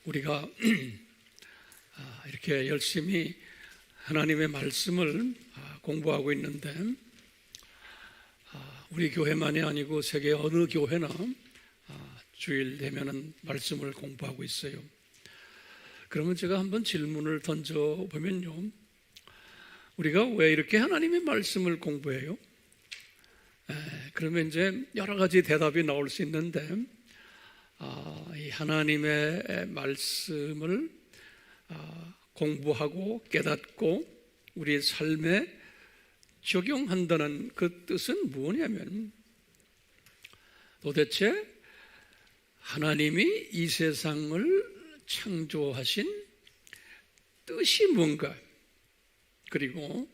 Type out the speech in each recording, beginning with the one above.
우리가 이렇게 열심히 하나님의 말씀을 공부하고 있는데 우리 교회만이 아니고 세계 어느 교회나 주일 되면은 말씀을 공부하고 있어요. 그러면 제가 한번 질문을 던져보면요, 우리가 왜 이렇게 하나님의 말씀을 공부해요? 그러면 이제 여러 가지 대답이 나올 수 있는데, 이 하나님의 말씀을 공부하고 깨닫고 우리의 삶에 적용한다는 그 뜻은 뭐냐면, 도대체 하나님이 이 세상을 창조하신 뜻이 뭔가, 그리고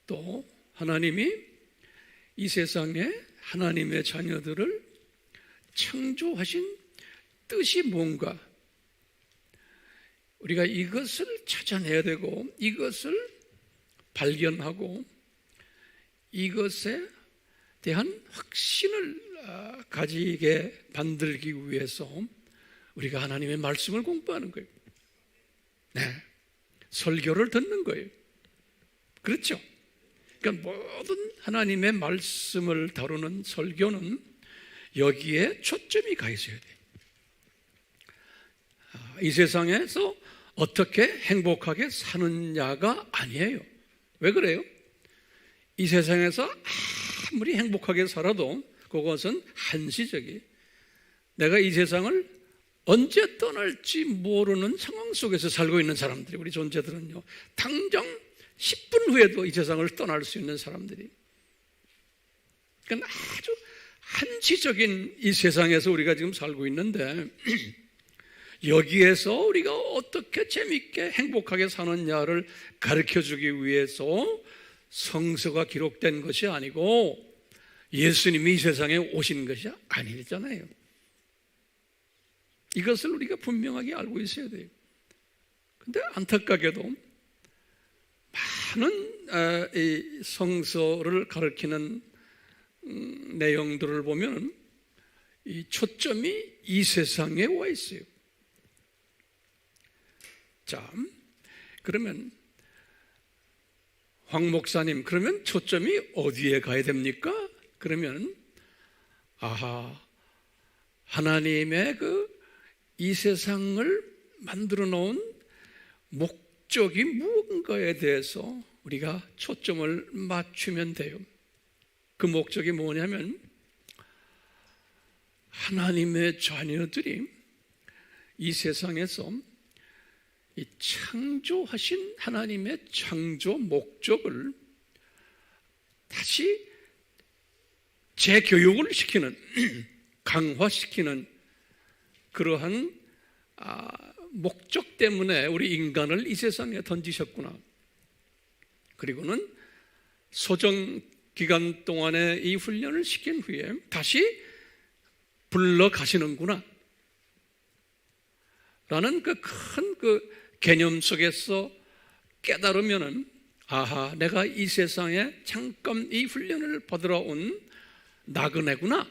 또 하나님이 이 세상에 하나님의 자녀들을 창조하신 뜻이 뭔가, 우리가 이것을 찾아내야 되고 이것을 발견하고 이것에 대한 확신을 가지게 만들기 위해서 우리가 하나님의 말씀을 공부하는 거예요. 설교를 듣는 거예요. 그렇죠? 그러니까 모든 하나님의 말씀을 다루는 설교는 여기에 초점이 가 있어야 돼요. 이 세상에서 어떻게 행복하게 사느냐가 아니에요. 왜 그래요? 이 세상에서 아무리 행복하게 살아도 그것은 한시적이에요. 내가 이 세상을 언제 떠날지 모르는 상황 속에서 살고 있는 사람들이, 우리 존재들은요, 당장 10분 후에도 이 세상을 떠날 수 있는 사람들이. 그러니까 아주 한시적인 이 세상에서 우리가 지금 살고 있는데, 여기에서 우리가 어떻게 재밌게 행복하게 사느냐를 가르쳐주기 위해서 성서가 기록된 것이 아니고 예수님이 이 세상에 오신 것이 아니잖아요. 이것을 우리가 분명하게 알고 있어야 돼요. 그런데 안타깝게도 많은 이 성서를 가르치는 내용들을 보면 이 초점이 이 세상에 와 있어요. 자, 그러면 황 목사님, 그러면 초점이 어디에 가야 됩니까? 그러면 하나님의 이 세상을 만들어 놓은 목적이 무언가에 대해서 우리가 초점을 맞추면 돼요. 그 목적이 뭐냐면, 하나님의 자녀들이 이 세상에서 이 창조하신 하나님의 창조 목적을 다시 재교육을 시키는, 강화시키는 그러한 목적 때문에 우리 인간을 이 세상에 던지셨구나. 그리고는 소정 기간 동안에 이 훈련을 시킨 후에 다시 불러 가시는구나 라는 그 큰 개념 속에서 깨달으면은, 내가 이 세상에 잠깐 이 훈련을 받으러 온 나그네구나,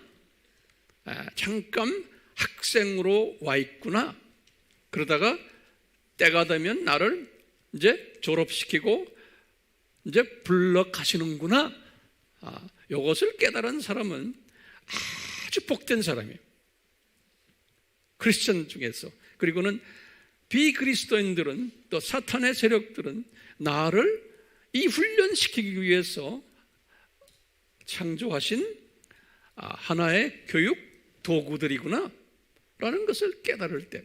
잠깐 학생으로 와 있구나. 그러다가 때가 되면 나를 이제 졸업시키고 이제 불러 가시는구나. 이것을 깨달은 사람은 아주 복된 사람이에요. 크리스천 중에서. 그리고는 비그리스도인들은, 또 사탄의 세력들은 나를 이 훈련시키기 위해서 창조하신 하나의 교육 도구들이구나 라는 것을 깨달을 때,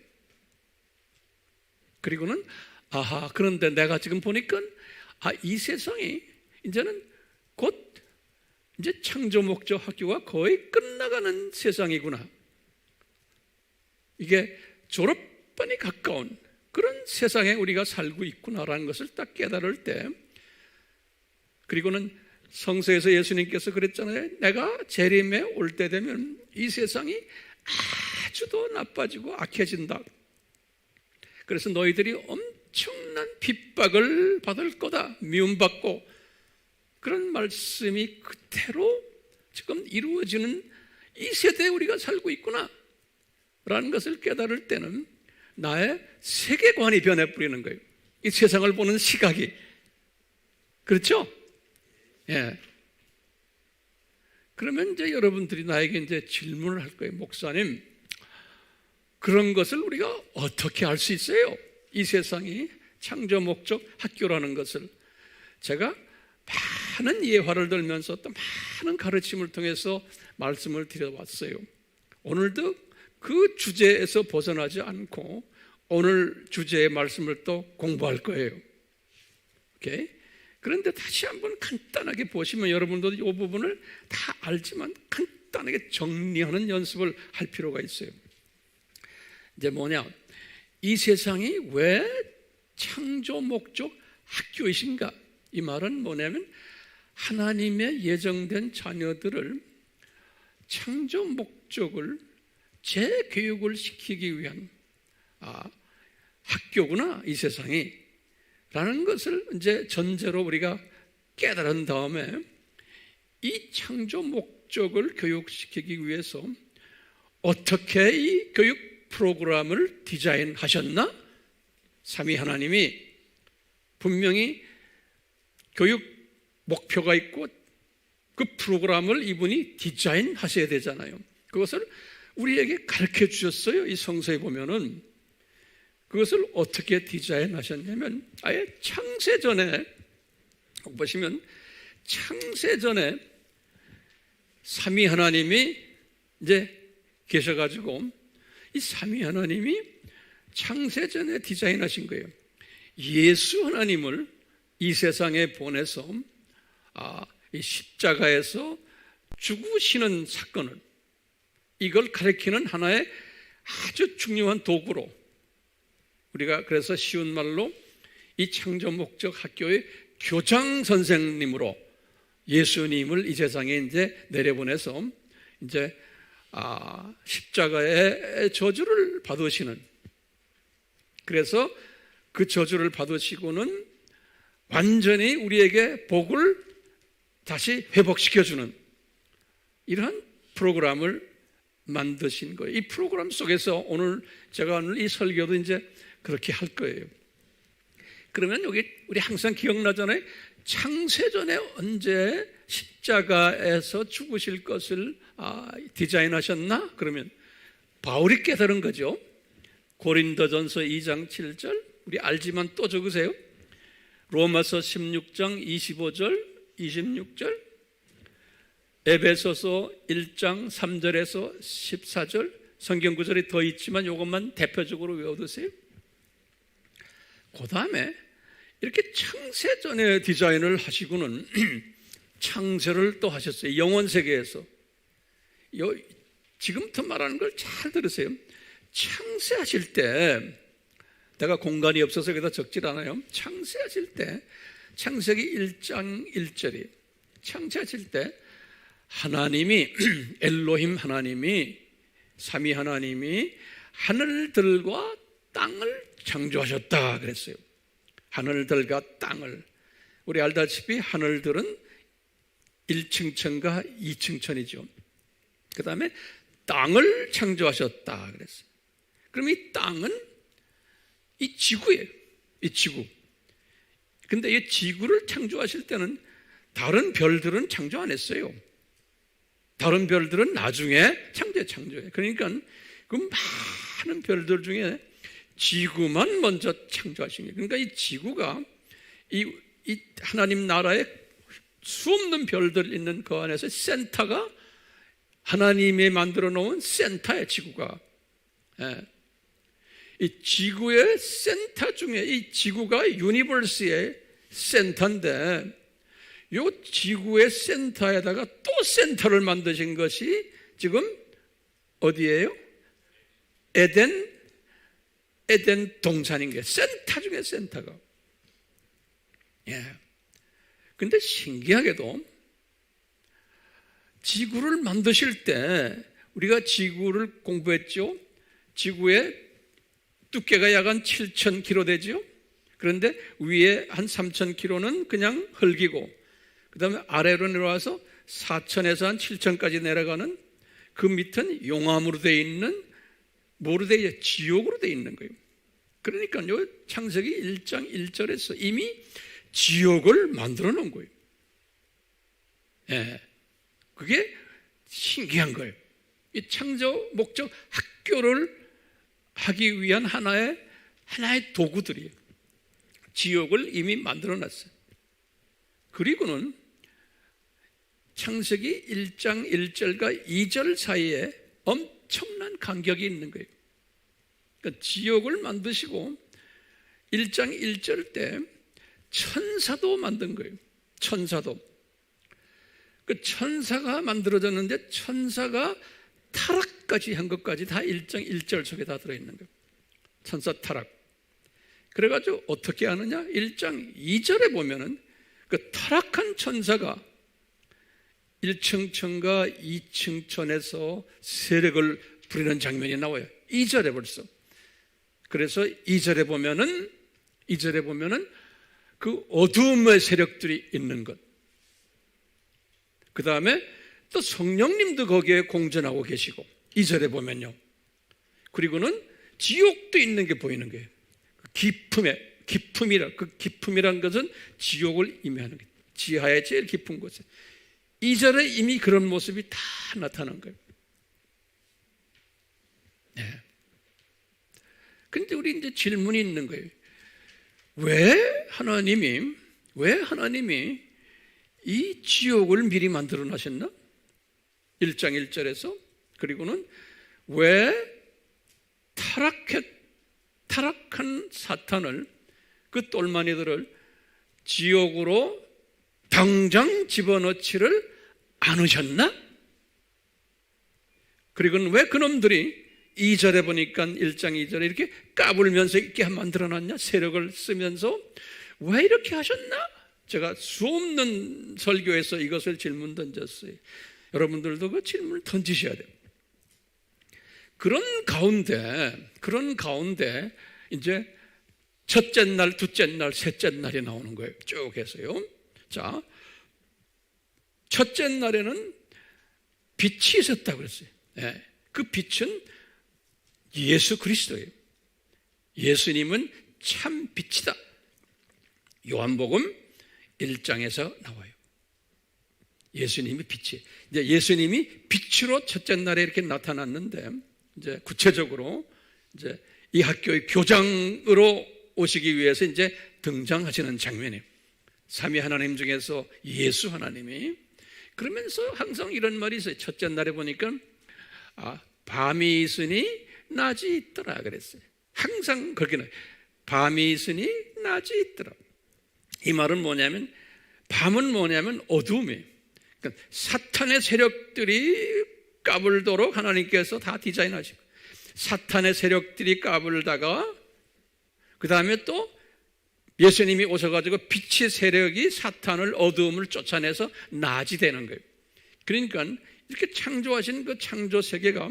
그리고는 그런데 내가 지금 보니까 이 세상이 이제는 곧 이제 창조 목적 학교가 거의 끝나가는 세상이구나, 이게 졸업반이 가까운 그런 세상에 우리가 살고 있구나라는 것을 딱 깨달을 때, 그리고는 성서에서 예수님께서 그랬잖아요. 내가 재림에 올 때 되면 이 세상이 아주 더 나빠지고 악해진다. 그래서 너희들이 엄청난 핍박을 받을 거다, 미움받고, 그런 말씀이 그대로 지금 이루어지는 이 세대에 우리가 살고 있구나 라는 것을 깨달을 때는 나의 세계관이 변해버리는 거예요. 이 세상을 보는 시각이. 그렇죠? 예. 그러면 이제 여러분들이 나에게 이제 질문을 할 거예요. 목사님, 그런 것을 우리가 어떻게 알 수 있어요? 이 세상이 창조 목적 학교라는 것을. 제가 많은 예화를 들면서 또 많은 가르침을 통해서 말씀을 드려왔어요. 오늘도 그 주제에서 벗어나지 않고 오늘 주제의 말씀을 또 공부할 거예요. 오케이? 그런데 다시 한번 간단하게 보시면 여러분도 이 부분을 다 알지만 간단하게 정리하는 연습을 할 필요가 있어요. 이제 뭐냐? 이 세상이 왜 창조 목적 학교이신가? 이 말은 뭐냐면 하나님의 예정된 자녀들을 창조 목적을 재교육을 시키기 위한 학교구나, 이 세상이 라는 것을 이제 전제로 우리가 깨달은 다음에 이 창조 목적을 교육시키기 위해서 어떻게 이 교육 프로그램을 디자인하셨나? 삼위 하나님이 분명히 교육 목표가 있고 그 프로그램을 이분이 디자인하셔야 되잖아요. 그것을 우리에게 가르쳐 주셨어요. 이 성서에 보면은 그것을 어떻게 디자인하셨냐면 아예 창세전에 보시면 창세전에 삼위 하나님이 이제 계셔가지고 이 삼위 하나님이 창세전에 디자인하신 거예요. 예수 하나님을 이 세상에 보내서 이 십자가에서 죽으시는 사건을 이걸 가리키는 하나의 아주 중요한 도구로 우리가 그래서 쉬운 말로 이 창조 목적 학교의 교장 선생님으로 예수님을 이 세상에 이제 내려보내서 이제 십자가의 저주를 받으시는, 그래서 그 저주를 받으시고는 완전히 우리에게 복을 다시 회복시켜주는 이러한 프로그램을 만드신 거예요. 이 프로그램 속에서 오늘 제가 오늘 이 설교도 이제 그렇게 할 거예요. 그러면 여기 우리 항상 기억나잖아요. 창세전에 언제 십자가에서 죽으실 것을 디자인하셨나? 그러면 바울이 깨달은 거죠. 고린도전서 2장 7절 우리 알지만 또 적으세요. 로마서 16장 25절 26절 에베소서 1장 3절에서 14절 성경 구절이 더 있지만 이것만 대표적으로 외워두세요. 그 다음에 이렇게 창세전에 디자인을 하시고는 창세를 또 하셨어요. 영원 세계에서. 지금부터 말하는 걸 잘 들으세요. 창세하실 때 내가 공간이 없어서 여기다 적질 않아요. 창세하실 때 창세기 1장 1절이 창세하실 때 하나님이 엘로힘 하나님이 삼위 하나님이 하늘들과 땅을 창조하셨다 그랬어요. 하늘들과 땅을. 우리 알다시피 하늘들은 1층천과 2층천이죠. 그 다음에 땅을 창조하셨다 그랬어요. 그럼 이 땅은 이 지구예요. 이 지구. 근데 이 지구를 창조하실 때는 다른 별들은 창조 안 했어요. 다른 별들은 나중에 창조해요. 그러니까 그 많은 별들 중에 지구만 먼저 창조하신 거예요. 그러니까 이 지구가 이 하나님 나라에 수없는 별들 있는 그 안에서 센터가 하나님이 만들어 놓은 센터의 지구가. 이 지구의 센터 중에 이 지구가 유니버스의 센터인데 이 지구의 센터에다가 또 센터를 만드신 것이 지금 어디예요? 에덴 동산인 게 센터 중에 센터가. 근데 신기하게도 지구를 만드실 때 우리가 지구를 공부했죠. 지구의 두께가 약 한 7,000km 되죠. 그런데 위에 한 3,000km는 그냥 흙이고 그 다음에 아래로 내려와서 4,000에서 한 7,000까지 내려가는 그 밑은 용암으로 되어 있는 뭐로 되어 있어요? 지옥으로 되어 있는 거예요. 그러니까요, 창세기 1장 1절에서 이미 지옥을 만들어 놓은 거예요. 예, 그게 신기한 거예요. 이 창조 목적 학교를 하기 위한 하나의 도구들이에요. 지옥을 이미 만들어 놨어요. 그리고는 창세기 1장 1절과 2절 사이에 엄청난 간격이 있는 거예요. 그러니까 지옥을 만드시고 1장 1절 때 천사도 만든 거예요. 천사도. 그 천사가 만들어졌는데 천사가 타락까지 한 것까지 다 1장 1절 속에 다 들어있는 거예요. 천사 타락. 그래가지고 어떻게 하느냐? 1장 2절에 보면은 그 타락한 천사가 1층 천과 2층 천에서 세력을 부리는 장면이 나와요. 2절에 벌써. 그래서 2절에 보면은 그 어두움의 세력들이 있는 것. 그 다음에 또 성령님도 거기에 공존하고 계시고 2절에 보면요. 그리고는 지옥도 있는 게 보이는 거예요. 기품이란 것은 지옥을 의미하는 거예요. 지하의 제일 깊은 곳에. 2절에 이미 그런 모습이 다 나타난 거예요. 네. 그런데 우리 이제 질문이 있는 거예요. 왜 하나님이 이 지옥을 미리 만들어 놨었나? 1장 1절에서. 그리고는 왜 타락한 사탄을, 그 똘마니들을 지옥으로 당장 집어넣지를 않으셨나? 그리고는 왜 그놈들이 2절에 보니까 1장 2절에 이렇게 까불면서 있게 만들어놨냐? 세력을 쓰면서 왜 이렇게 하셨나? 제가 수없는 설교에서 이것을 질문 던졌어요. 여러분들도 그 질문을 던지셔야 돼요. 그런 가운데 이제 첫째 날, 둘째 날, 셋째 날이 나오는 거예요. 쭉 해서요. 자, 첫째 날에는 빛이 있었다고 그랬어요. 네. 그 빛은 예수 그리스도예요. 예수님은 참 빛이다. 요한복음 1장에서 나와요. 예수님이 빛이. 이제 예수님이 빛으로 첫째 날에 이렇게 나타났는데, 이제 구체적으로 이제 이 학교의 교장으로 오시기 위해서 이제 등장하시는 장면이에요. 삼위 하나님 중에서 예수 하나님이. 그러면서 항상 이런 말이 있어요. 첫째 날에 보니까 밤이 있으니 낮이 있더라 그랬어요. 항상 그렇게 나와요. 밤이 있으니 낮이 있더라. 이 말은 뭐냐면, 밤은 뭐냐면 어두움이에요. 그러니까 사탄의 세력들이 까불도록 하나님께서 다 디자인하시고, 사탄의 세력들이 까불다가 그 다음에 또 예수님이 오셔가지고 빛의 세력이 사탄을, 어두움을 쫓아내서 낮이 되는 거예요. 그러니까 이렇게 창조하신 그 창조 세계가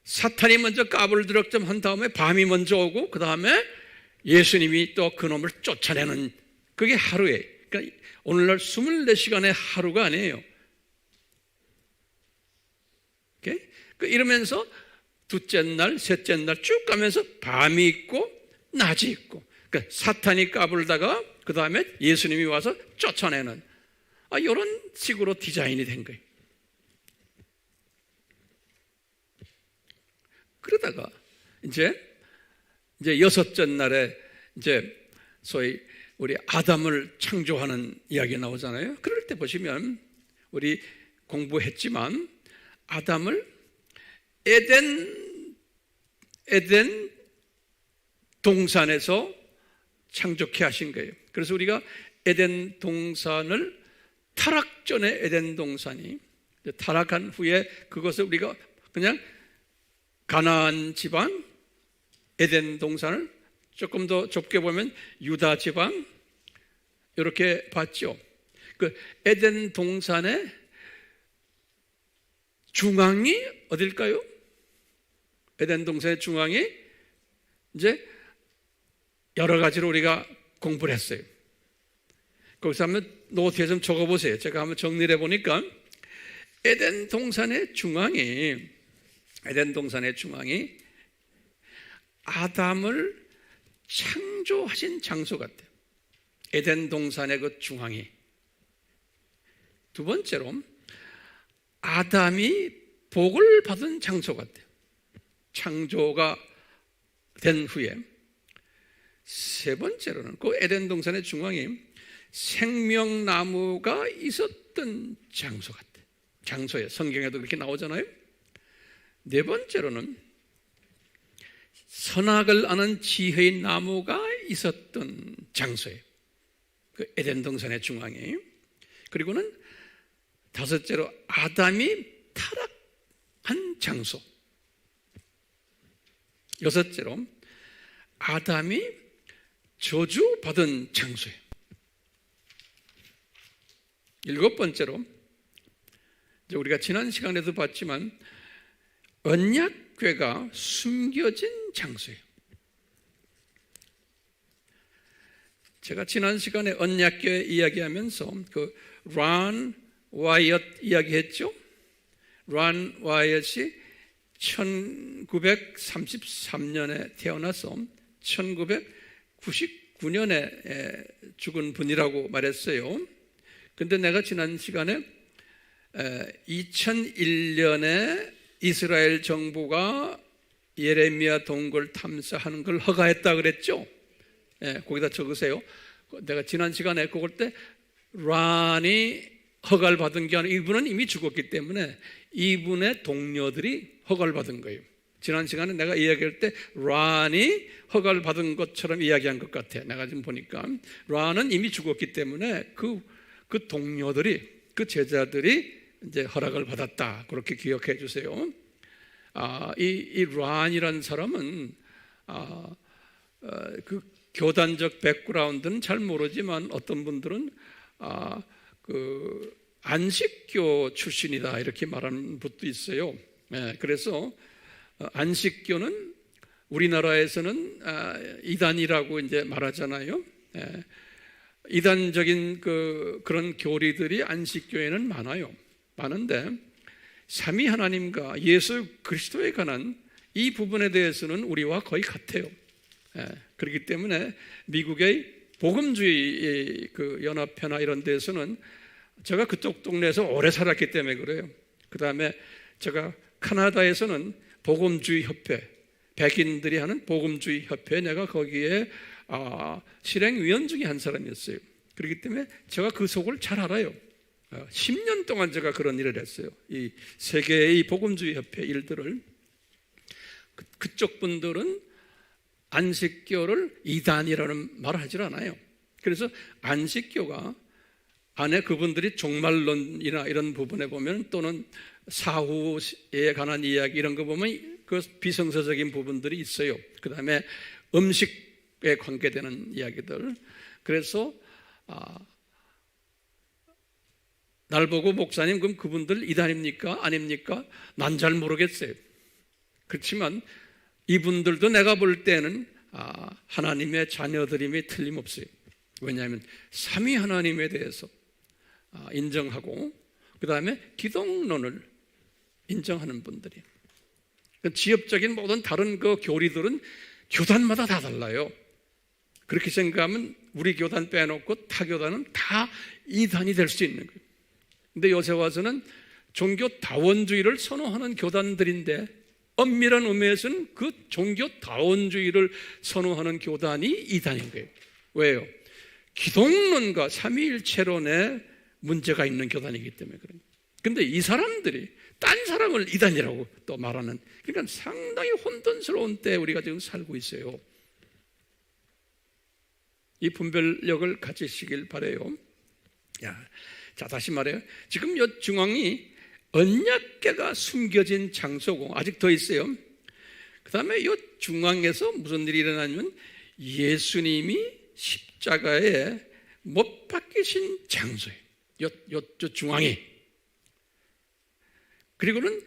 사탄이 먼저 까불도록 좀 한 다음에 밤이 먼저 오고 그 다음에 예수님이 또 그놈을 쫓아내는, 그게 하루예요. 그러니까 오늘날 24시간의 하루가 아니에요. 이러면서 둘째 날, 셋째 날 쭉 가면서 밤이 있고 낮이 있고, 그러니까 사탄이 까불다가 그 다음에 예수님이 와서 쫓아내는 이런 식으로 디자인이 된 거예요. 그러다가 이제 여섯째 날에 이제 소위 우리 아담을 창조하는 이야기 나오잖아요. 그럴 때 보시면 우리 공부했지만 아담을 에덴 동산에서 창조케 하신 거예요. 그래서 우리가 에덴 동산을 타락 전에 에덴 동산이 타락한 후에 그것을 우리가 그냥 가나안 지방, 에덴 동산을 조금 더 좁게 보면 유다 지방 이렇게 봤죠. 그 에덴 동산의 중앙이 어딜까요? 에덴 동산의 중앙이 이제 여러 가지로 우리가 공부를 했어요. 거기서 한번 노트에 좀 적어보세요. 제가 한번 정리를 해보니까 에덴 동산의 중앙이 아담을 창조하신 장소 같아요. 에덴 동산의 그 중앙이. 두 번째로 아담이 복을 받은 장소 같아요. 창조가 된 후에. 세 번째로는 그 에덴 동산의 중앙이 생명나무가 있었던 장소 같아요. 장소에 성경에도 그렇게 나오잖아요. 네 번째로는 선악을 아는 지혜의 나무가 있었던 장소예요. 그 에덴 동산의 중앙에. 그리고는 다섯째로 아담이 타락한 장소. 여섯째로 아담이 저주받은 장소예요. 일곱 번째로 우리가 지난 시간에도 봤지만 언약궤가 숨겨진 장소예요. 제가 지난 시간에 언약궤 이야기하면서 그 란 와이엇 이야기했죠. 란 와이엇이 1933년에 태어나서 1999년에 죽은 분이라고 말했어요. 근데 내가 지난 시간에 2001년에 이스라엘 정부가 예레미야 동굴 탐사하는 걸 허가했다 그랬죠. 거기다 적으세요. 내가 지난 시간에 그걸 때 란이 허가를 받은 게 아니라 이분은 이미 죽었기 때문에 이분의 동료들이 허가를 받은 거예요. 지난 시간에 내가 이야기할 때 란이 허가를 받은 것처럼 이야기한 것 같아. 내가 지금 보니까 란은 이미 죽었기 때문에 그 동료들이, 그 제자들이 이제 허락을 받았다. 그렇게 기억해 주세요. 이 란이라는 사람은 그 교단적 백그라운드는 잘 모르지만 어떤 분들은 그 안식교 출신이다 이렇게 말하는 분도 있어요. 그래서 안식교는 우리나라에서는 이단이라고 이제 말하잖아요. 이단적인 그런 교리들이 안식교에는 많은데 삼위 하나님과 예수 그리스도에 관한 이 부분에 대해서는 우리와 거의 같아요. 그렇기 때문에 미국의 복음주의 그 연합회나 이런 데서는 제가 그쪽 동네에서 오래 살았기 때문에 그래요. 그 다음에 제가 카나다에서는 복음주의 협회, 백인들이 하는 복음주의 협회, 내가 거기에 실행위원 중에 한 사람이었어요. 그렇기 때문에 제가 그 속을 잘 알아요. 10년 동안 제가 그런 일을 했어요. 이 세계의 복음주의 협회 일들을. 그쪽 분들은 안식교를 이단이라는 말을 하질 않아요. 그래서 안식교가 안에 그분들이 종말론이나 이런 부분에 보면 또는 사후에 관한 이야기 이런 거 보면 그 비성서적인 부분들이 있어요. 그 다음에 음식에 관계되는 이야기들. 그래서 날 보고 목사님 그럼 그분들 이단입니까? 아닙니까? 난 잘 모르겠어요. 그렇지만 이분들도 내가 볼 때는 하나님의 자녀들임이 틀림없어요. 왜냐하면 삼위 하나님에 대해서 인정하고 그 다음에 기독론을 인정하는 분들이. 지역적인 모든 다른 그 교리들은 교단마다 다 달라요. 그렇게 생각하면 우리 교단 빼놓고 타 교단은 다 이단이 될 수 있는 거예요. 근데 요새 와서는 종교다원주의를 선호하는 교단들인데 엄밀한 의미에서는 그 종교다원주의를 선호하는 교단이 이단인 거예요. 왜요? 기독론과 삼위일체론에 문제가 있는 교단이기 때문에 그래요. 근데 이 사람들이 딴 사람을 이단이라고 또 말하는, 그러니까 상당히 혼돈스러운 때 우리가 지금 살고 있어요. 이 분별력을 가지시길 바라요. 자, 다시 말해요. 지금 이 중앙이 언약궤가 숨겨진 장소고 아직 더 있어요. 그 다음에 이 중앙에서 무슨 일이 일어나냐면 예수님이 십자가에 못 박히신 장소예요. 요 중앙이. 그리고는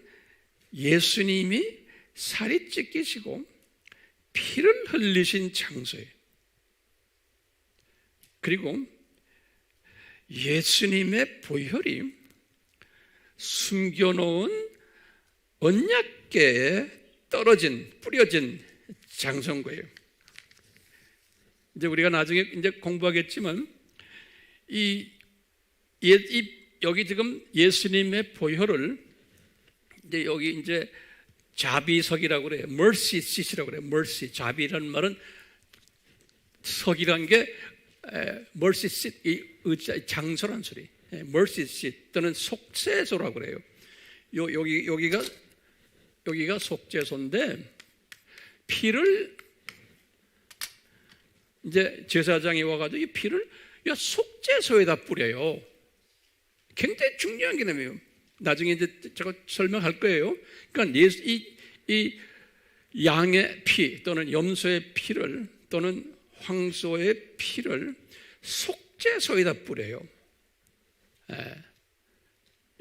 예수님이 살이 찢기시고 피를 흘리신 장소예요. 그리고 예수님의 보혈이 숨겨놓은 언약궤에 떨어진, 뿌려진 장소인 거예요. 이제 우리가 나중에 이제 공부하겠지만 여기 지금 예수님의 보혈을 이제 여기 이제 자비석이라고 그래요. mercy seat이라고 그래요. mercy, 자비라는 말은 석이란 게 mercy seat, 이 의자, 장소란 소리. mercy seat 또는 속죄소라고 그래요. 여기가 속죄소인데 피를 이제 제사장이 와가지고 이 피를 속죄소에다 뿌려요. 굉장히 중요한 개념이에요. 나중에 이제 제가 설명할 거예요. 그러니까 이 양의 피 또는 염소의 피를 또는 황소의 피를 속죄소에다 뿌려요.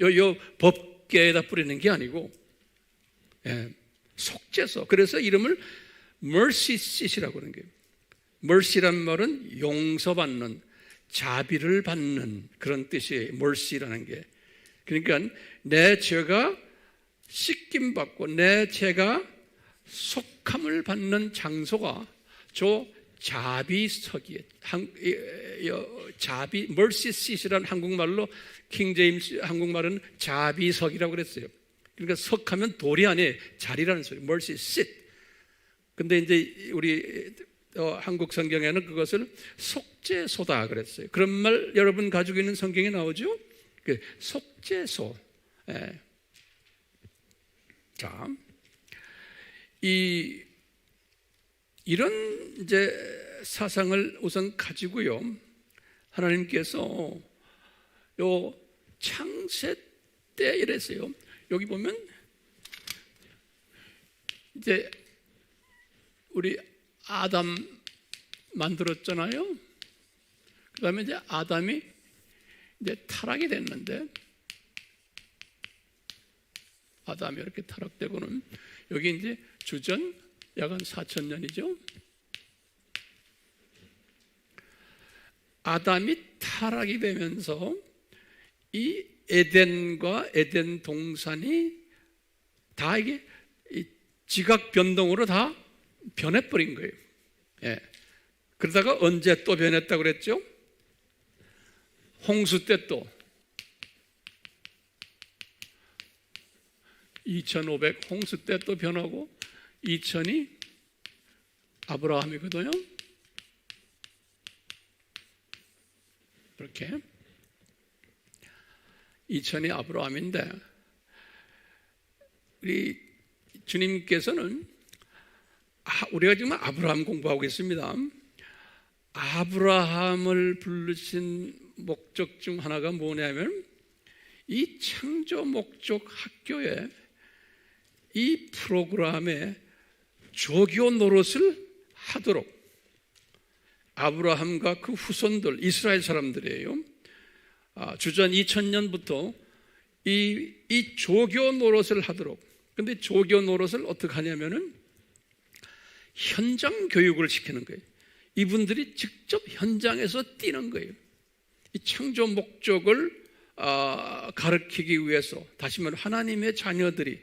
요 법궤에다 뿌리는 게 아니고 속죄소. 그래서 이름을 mercy seat이라고 하는 거예요. mercy란 말은 용서받는, 자비를 받는 그런 뜻이에요. mercy라는 게. 그러니까 내 죄가 씻김받고 내 죄가 속함을 받는 장소가 저 자비석이에요. 자비, mercy seat이라는 한국말로 킹제임스 한국말은 자비석이라고 그랬어요. 그러니까 석하면 돌이 아니에요. 자리라는 소리. mercy seat. 근데 이제 우리 한국 성경에는 그것을 속죄소다 그랬어요. 그런 말 여러분 가지고 있는 성경에 나오죠? 그 속죄소. 자, 이런 이제 사상을 우선 가지고요. 하나님께서 요 창세 때 이랬어요. 여기 보면 이제 우리 아담 만들었잖아요. 그 다음에 이제 아담이 이제 타락이 됐는데, 아담이 이렇게 타락되고는 여기 이제 주전 약 한 4,000년이죠. 아담이 타락이 되면서 이 에덴과 에덴 동산이 다 이게 지각 변동으로 다 변해버린 거예요. 그러다가 언제 또 변했다고 그랬죠? 홍수 때 또 2500 홍수 때 또 변하고 2000이 아브라함이거든요. 이렇게 2000이 아브라함인데 우리 주님께서는 우리가 지금 아브라함 공부하고 있습니다. 아브라함을 부르신 목적 중 하나가 뭐냐면 이 창조 목적 학교에 이 프로그램에 조교 노릇을 하도록 아브라함과 그 후손들 이스라엘 사람들이에요. 주전 2000년부터 이 조교 노릇을 하도록. 근데 조교 노릇을 어떻게 하냐면은 현장 교육을 시키는 거예요. 이분들이 직접 현장에서 뛰는 거예요. 이 창조 목적을 가르치기 위해서, 다시 말해 하나님의 자녀들이,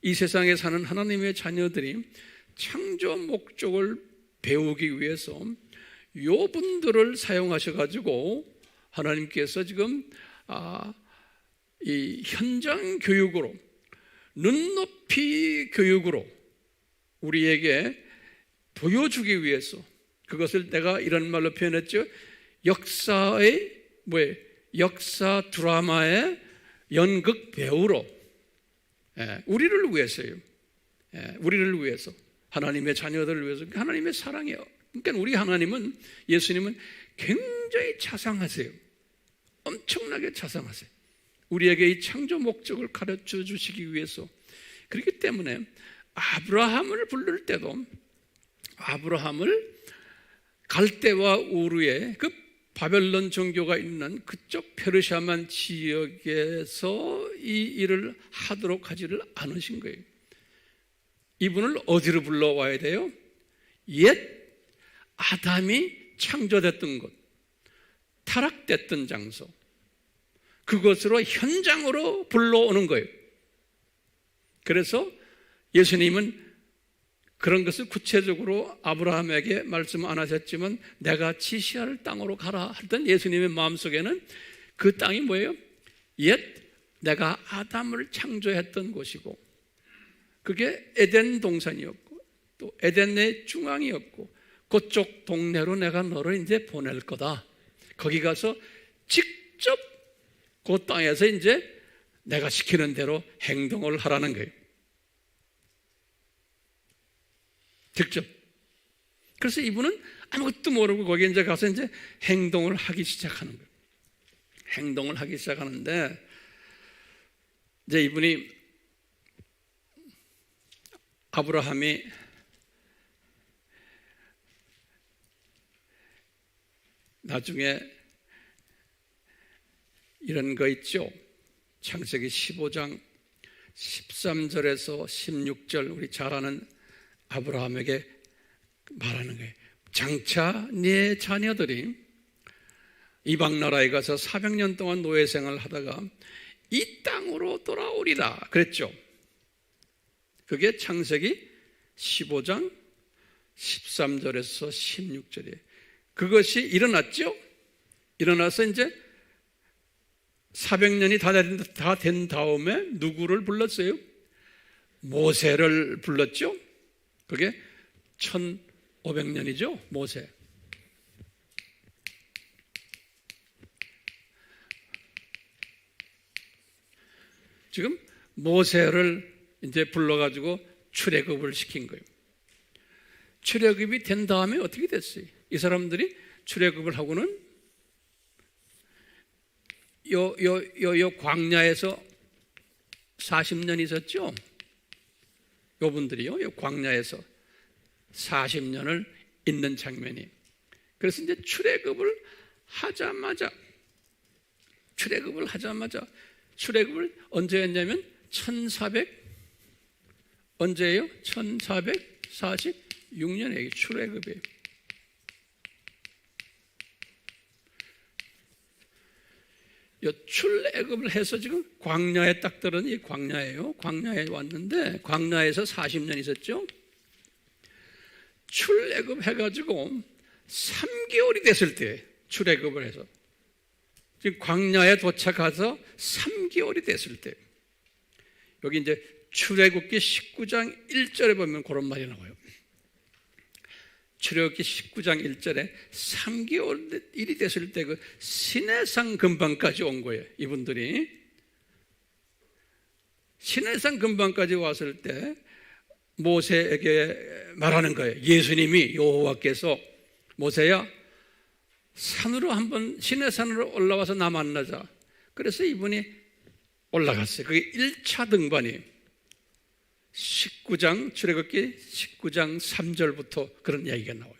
이 세상에 사는 하나님의 자녀들이 창조 목적을 배우기 위해서 요 분들을 사용하셔가지고 하나님께서 지금 이 현장 교육으로, 눈높이 교육으로 우리에게 보여주기 위해서, 그것을 내가 이런 말로 표현했죠. 역사 드라마의 연극 배우로 우리를 위해서요. 우리를 위해서, 하나님의 자녀들을 위해서, 하나님의 사랑이에요. 그러니까 우리 하나님은, 예수님은 굉장히 자상하세요. 엄청나게 자상하세요. 우리에게 이 창조 목적을 가르쳐 주시기 위해서. 그렇기 때문에 아브라함을 부를 때도 아브라함을 갈대와 우르의 그 바벨론 종교가 있는 그쪽 페르시아만 지역에서 이 일을 하도록 하지를 않으신 거예요. 이분을 어디로 불러와야 돼요? 옛 아담이 창조됐던 곳, 타락됐던 장소, 그것으로 현장으로 불러오는 거예요. 그래서 예수님은 그런 것을 구체적으로 아브라함에게 말씀 안 하셨지만 내가 지시할 땅으로 가라 했던 예수님의 마음속에는 그 땅이 뭐예요? 옛 내가 아담을 창조했던 곳이고 그게 에덴 동산이었고 또 에덴의 중앙이었고 그쪽 동네로 내가 너를 이제 보낼 거다. 거기 가서 직접 그 땅에서 이제 내가 시키는 대로 행동을 하라는 거예요. 직접. 그래서 이분은 아무것도 모르고 거기에 이제 가서 이제 행동을 하기 시작하는 거예요. 행동을 하기 시작하는데 이제 이분이 아브라함이 나중에 이런 거 있죠. 창세기 15장 13절에서 16절 우리 잘 아는 아브라함에게 말하는 거예요. 장차 네 자녀들이 이방 나라에 가서 400년 동안 노예 생활을 하다가 이 땅으로 돌아오리라 그랬죠. 그게 창세기 15장 13절에서 16절이에요. 그것이 일어났죠. 일어나서 이제 400년이 다 된 다음에 누구를 불렀어요? 모세를 불렀죠. 그게 1500년이죠. 모세. 지금 모세를 이제 불러가지고 출애굽을 시킨 거예요. 출애굽이 된 다음에 어떻게 됐어요? 이 사람들이 출애굽을 하고는 요 광야에서 40년 있었죠? 요 분들이요, 요 광야에서 40년을 있는 장면이. 그래서 이제 출애굽을 하자마자 출애굽을 언제 했냐면 1400 언제예요? 1446년에 출애굽이에요. 출애굽을 해서 지금 광야에 딱 들은 이 광야예요. 광야에 왔는데 광야에서 40년 있었죠. 출애굽 해가지고 3개월이 됐을 때 출애굽을 해서 지금 광야에 도착해서 3개월이 됐을 때 여기 이제 출애굽기 19장 1절에 보면 그런 말이 나와요. 출애굽기 19장 1절에 3개월이 됐을 때 그 시내산 근방까지 온 거예요. 이분들이 시내산 근방까지 왔을 때 모세에게 말하는 거예요. 예수님이 여호와께서 모세야 산으로 한번 시내산으로 올라와서 나 만나자. 그래서 이분이 올라갔어요. 그게 1차 등반이에요. 19장 출애굽기 19장 3절부터 그런 이야기가 나와요.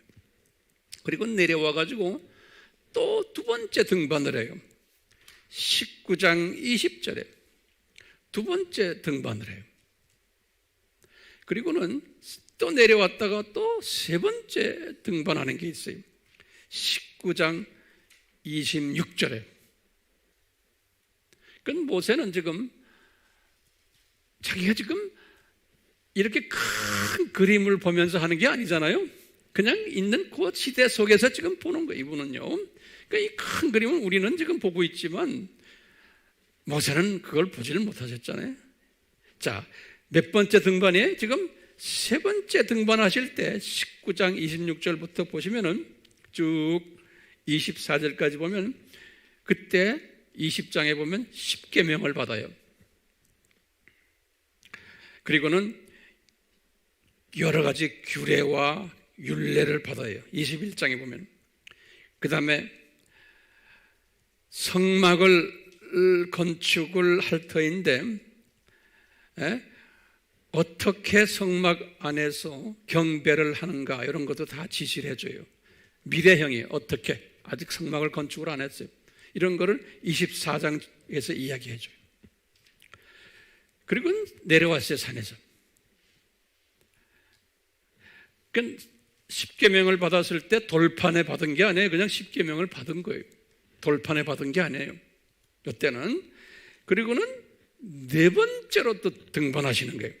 그리고 내려와 가지고 또 두 번째 등반을 해요. 19장 20절에 두 번째 등반을 해요. 그리고는 또 내려왔다가 또 세 번째 등반하는 게 있어요. 19장 26절에. 그건 모세는 지금 자기가 지금 이렇게 큰 그림을 보면서 하는 게 아니잖아요. 그냥 있는 그 시대 속에서 지금 보는 거예요. 이분은요. 그러니까 이 큰 그림은 우리는 지금 보고 있지만 모세는 그걸 보지를 못하셨잖아요. 자, 몇 번째 등반이에요? 지금 세 번째 등반하실 때 19장 26절부터 보시면은 쭉 24절까지 보면 그때 20장에 보면 10계명을 받아요. 그리고는 여러 가지 규례와 율례를 받아요. 21장에 보면. 그 다음에 성막을 건축을 할 터인데 어떻게 성막 안에서 경배를 하는가 이런 것도 다 지시를 해줘요. 미래형이 어떻게 아직 성막을 건축을 안 했어요. 이런 거를 24장에서 이야기해줘요. 그리고 내려왔어요. 산에서. 그러니까 10계명을 받았을 때 돌판에 받은 게 아니에요. 그냥 10계명을 받은 거예요. 돌판에 받은 게 아니에요. 이때는. 그리고는 네 번째로 또 등반하시는 거예요.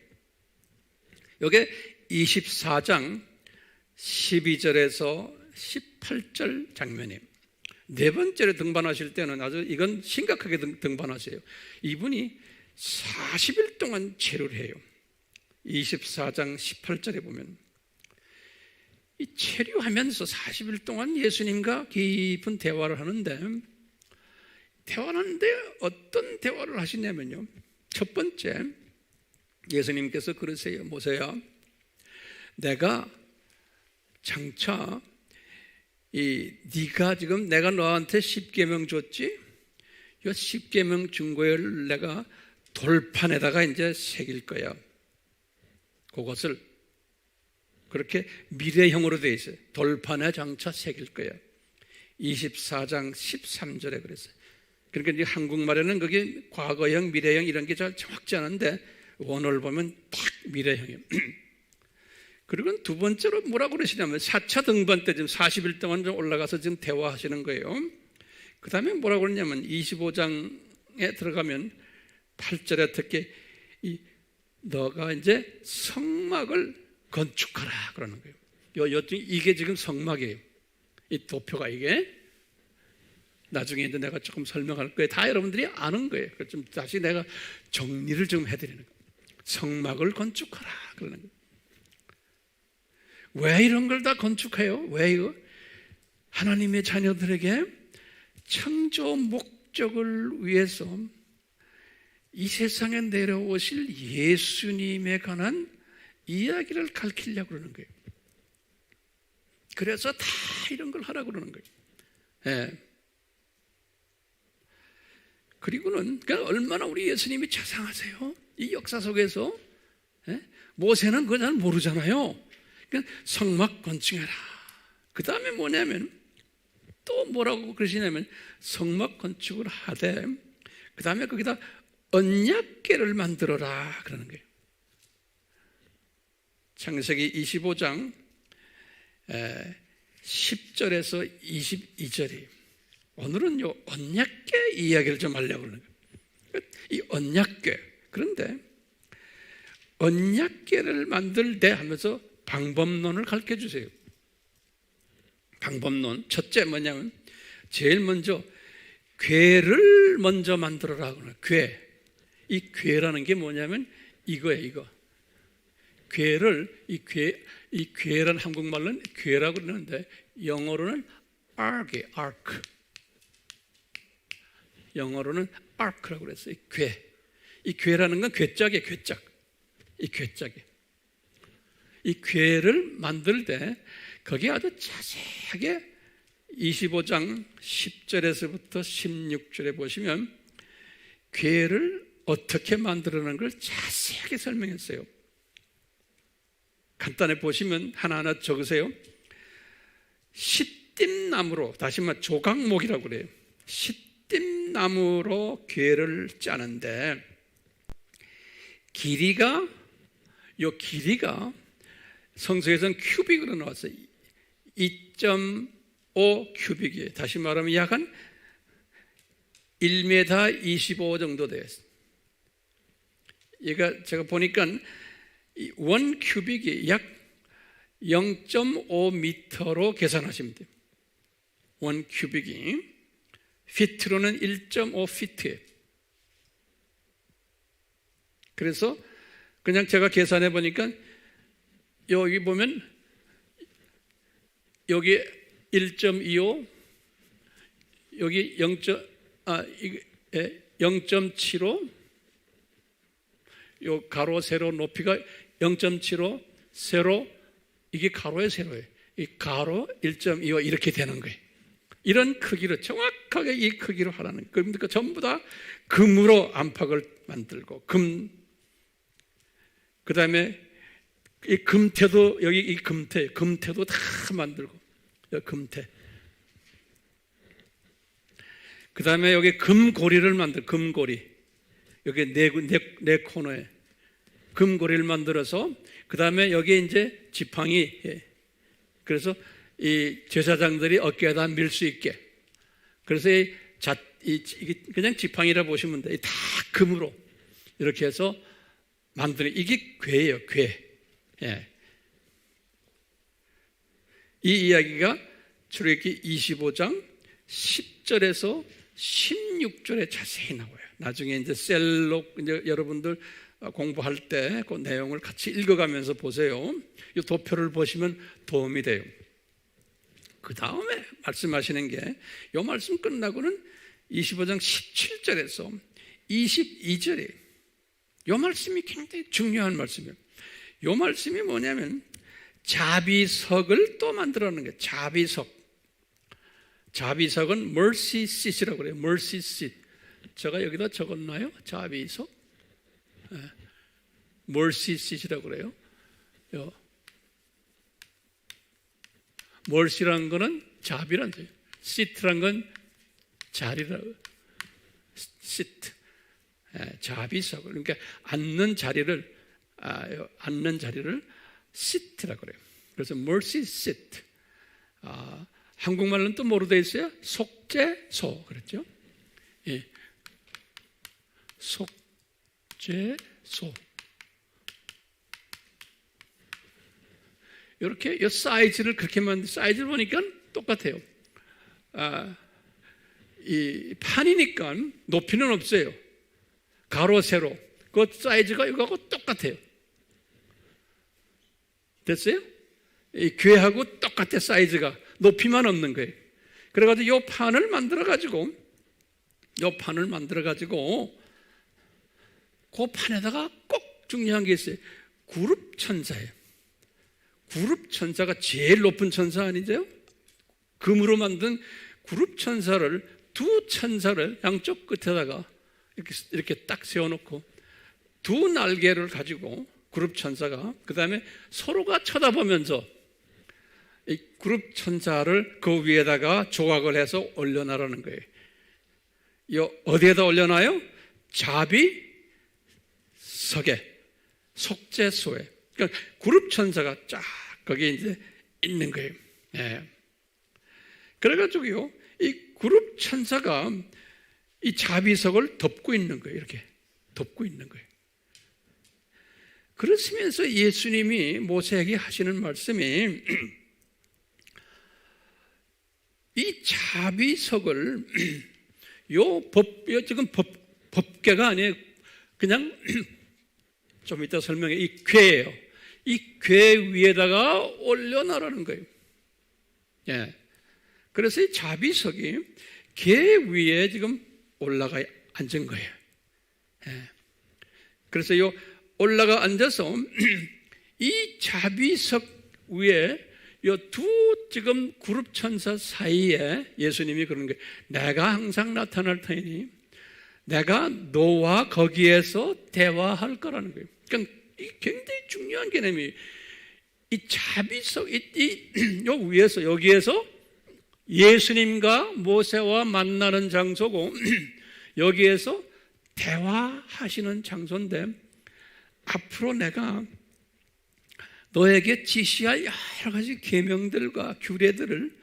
이게 24장 12절에서 18절 장면이에요. 네 번째로 등반하실 때는 아주 이건 심각하게 등반하세요. 이분이 40일 동안 체류를 해요. 24장 18절에 보면 이 체류하면서 40일 동안 예수님과 깊은 대화를 하는데 어떤 대화를 하시냐면요, 첫 번째 예수님께서 그러세요. 모세야, 내가 장차 네가 지금 내가 너한테 10계명 줬지? 이 10계명 준 거를 내가 돌판에다가 이제 새길 거야. 그것을 그렇게 미래형으로 되어 있어요. 돌판에 장차 새길 거야. 24장 13절에 그랬어요. 그러니까 이제 한국말에는 그게 과거형, 미래형 이런 게 잘 정확지 않은데 원어를 보면 딱 미래형이에요. 그리고 두 번째로 뭐라고 그러시냐면 4차 등반 때 지금 40일 동안 좀 올라가서 지금 대화하시는 거예요. 그 다음에 뭐라고 그러냐면 25장에 들어가면 8절에 특히 너가 이제 성막을 건축하라 그러는 거예요. 이게 지금 성막이에요. 이 도표가 이게 나중에 이제 내가 조금 설명할 거예요. 다 여러분들이 아는 거예요. 좀 다시 내가 정리를 좀 해드리는 거예요. 성막을 건축하라 그러는 거예요. 왜 이런 걸 다 건축해요? 왜 이거? 하나님의 자녀들에게 창조 목적을 위해서 이 세상에 내려오실 예수님에 관한 이야기를 가르치려고 그러는 거예요. 그래서 다 이런 걸 하라고 그러는 거예요. 예. 그리고는 그러니까 얼마나 우리 예수님이 자상하세요? 이 역사 속에서. 예? 모세는 그거 잘 모르잖아요. 그러니까 성막 건축해라. 그 다음에 뭐냐면 또 뭐라고 그러시냐면 성막 건축을 하되 그 다음에 거기다 언약궤를 만들어라 그러는 거예요. 창세기 25장 10절에서 22절이 오늘은 요 언약궤 이야기를 좀 하려고 그러는 거예요. 이 언약궤. 그런데 언약궤를 만들 때 하면서 방법론을 가르쳐 주세요. 방법론. 첫째 뭐냐면 제일 먼저 궤를 먼저 만들어라 그러는 거예요. 이 궤라는 게 뭐냐면 이거예요, 이거. 이 궤라는 한국말로는 궤라고 그러는데 영어로는 ark이에요, ark. 영어로는 ark라고 그랬어요. 이 궤라는 건 괴짝이에요, 괴짝. 이 괴짝이에요. 이 궤를 만들 때 거기에 아주 자세하게 25장 10절에서부터 16절에 보시면 궤를 어떻게 만들어내는 걸 자세하게 설명했어요. 간단히 보시면 하나하나 적으세요. 시띠나무로, 다시 말해 조각목이라고 그래요. 시띠나무로 궤를 짜는데 길이가 성서에서는 큐빅으로 나왔어요. 2.5 큐빅이에요. 다시 말하면 약 한 1m 25 정도 돼요. 제가 보니까 1 큐빅이 약 0.5m로 계산하시면 돼요. 1 큐빅이 피트로는 1.5 피트예요. 그래서 그냥 제가 계산해 보니까 여기 보면 여기 1.25 여기 0.75 요 가로 세로 높이가 0.75 세로 이게 가로에 세로예요. 이 가로 1.25 이렇게 되는 거예요. 이런 크기로 정확하게 이 크기로 하라는 거예요. 그러니까 전부 다 금으로 안팎을 만들고 그 다음에 이 금태도 여기 이 금태도 다 만들고 여기 금태. 그 다음에 여기 금고리를 금고리 여기 네 코너에 금고리를 만들어서 그 다음에 여기 이제 지팡이. 그래서 이 제사장들이 어깨에다 밀 수 있게. 그래서 이게 그냥 지팡이라 보시면 돼. 다 금으로 이렇게 해서 만드는 이게 궤예요, 궤. 예. 이 이야기가 출애굽기 25장 10절에서 16절에 자세히 나와요. 나중에 이제 셀록 이제 여러분들 공부할 때 그 내용을 같이 읽어가면서 보세요. 이 도표를 보시면 도움이 돼요. 그 다음에 말씀하시는 게 이 말씀 끝나고는 25장 17절에서 22절에 이 말씀이 굉장히 중요한 말씀이에요. 이 말씀이 뭐냐면 자비석을 또 만들어내는 거예요. 자비석은 mercy seat이라고 그래요. mercy seat. 제가 여기다 적었나요? 자비석? 네. mercy seat이라고 그래요. mercy라는 거는 자비란 뜻이에요. seat란 건 자리라고. seat. 자비석을. 그러니까 앉는 자리를 seat라고 그래요. 그래서 mercy seat. 한국말로는 또 뭐로 되어 있어요? 속죄소. 그렇죠? 예. 속죄소. 이렇게 이 사이즈를 그렇게 만든 사이즈를 보니까 똑같아요. 이 판이니까 높이는 없어요. 가로 세로 그 사이즈가 이거하고 똑같아요. 됐어요? 이 괴하고 똑같아. 사이즈가 높이만 없는 거예요. 그래가지고 이 판을 만들어가지고 그 판에다가 꼭 중요한 게 있어요. 구룹 천사예요. 구룹 천사가 제일 높은 천사 아니죠? 금으로 만든 구룹 천사를 두 천사를 양쪽 끝에다가 이렇게 딱 세워놓고 두 날개를 가지고 구룹 천사가 그 다음에 서로가 쳐다보면서 이 구룹 천사를 그 위에다가 조각을 해서 올려놔라는 거예요. 어디에다 올려놔요? 자비석에, 속죄소에. 그러니까 구룹 천사가 쫙 거기에 이제 있는 거예요. 예. 그래가지고요, 이 구룹 천사가 이 자비석을 덮고 있는 거예요. 이렇게 덮고 있는 거예요. 그러시면서 예수님이 모세에게 하시는 말씀이 이 자비석을 지금 법궤가 아니에요. 그냥 좀 이따 설명해. 이 궤예요. 이 궤 위에다가 올려놔라는 거예요. 예. 그래서 이 자비석이 궤 위에 지금 올라가 앉은 거예요. 예. 그래서 이 올라가 앉아서 이 자비석 위에 이 두 지금 그룹 천사 사이에 예수님이 그러는 거예요. 내가 항상 나타날 터이니 내가 너와 거기에서 대화할 거라는 거예요. 그러니까 굉장히 중요한 개념이 이 자비석 요 위에서 여기에서 예수님과 모세와 만나는 장소고 여기에서 대화하시는 장소인데 앞으로 내가 너에게 지시할 여러 가지 계명들과 규례들을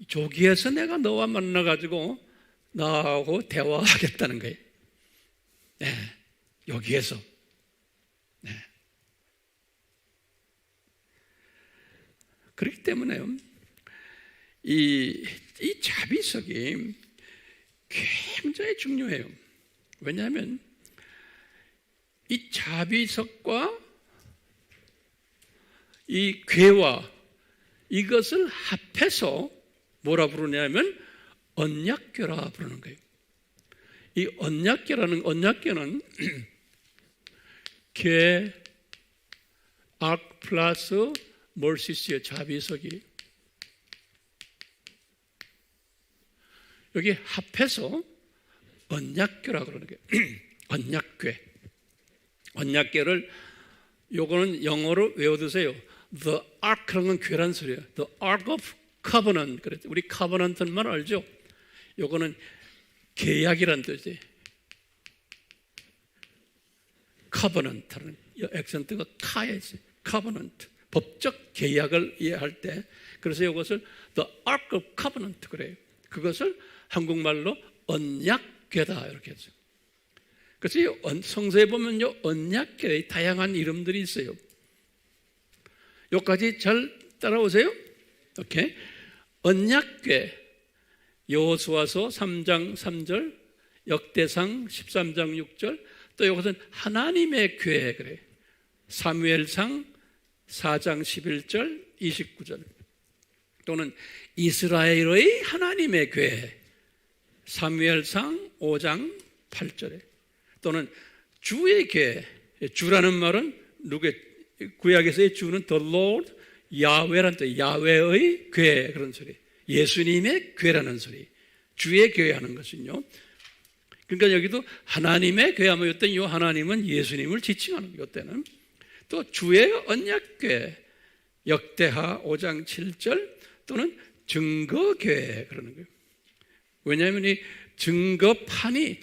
저기에서 내가 너와 만나가지고 나하고 대화하겠다는 거예요. 네, 여기에서. 네. 그렇기 때문에요, 이 자비석이 굉장히 중요해요. 왜냐하면 이 자비석과 이 궤와 이것을 합해서 뭐라 부르냐면 언약궤라 부르는 거예요. 이 언약궤는 궤, 악 플러스 멀시스의 자비석이 여기 합해서 언약궤라 그러는 거예요. 언약궤. 언약궤를 요거는 영어로 외워두세요. The Ark라는 건 궤란 소리예요. The Ark of Covenant. 그랬죠. 우리 Covenant만 알죠? 요거는 계약이란 뜻이에요. Covenant라는 액센트가 카에 있어요. Covenant. 법적 계약을 이해할 때 그래서 이것을 The Ark of Covenant 그래요. 그것을 한국말로 언약궤다 이렇게 했어요. 그래서 성서에 보면요, 언약궤의 다양한 이름들이 있어요. 여기까지 잘 따라오세요? 오케이? 언약궤, 여호수아서 3장 3절, 역대상 13장 6절, 또 이것은 하나님의 궤, 그래. 사무엘상 4장 11절, 29절, 또는 이스라엘의 하나님의 궤, 사무엘상 5장 8절에, 또는 주의 궤, 주라는 말은 누구의, 구약에서의 주는 the Lord, 야훼라는 뜻, 야훼의 궤, 그런 소리. 예수님의 궤라는 소리. 주의 궤 하는 것은요. 그러니까 여기도 하나님의 궤 하면 이때는 이 하나님은 예수님을 지칭하는 거예요. 이때는 또 주의 언약궤, 역대하 5장 7절, 또는 증거궤 그러는 거예요. 왜냐하면 이 증거판이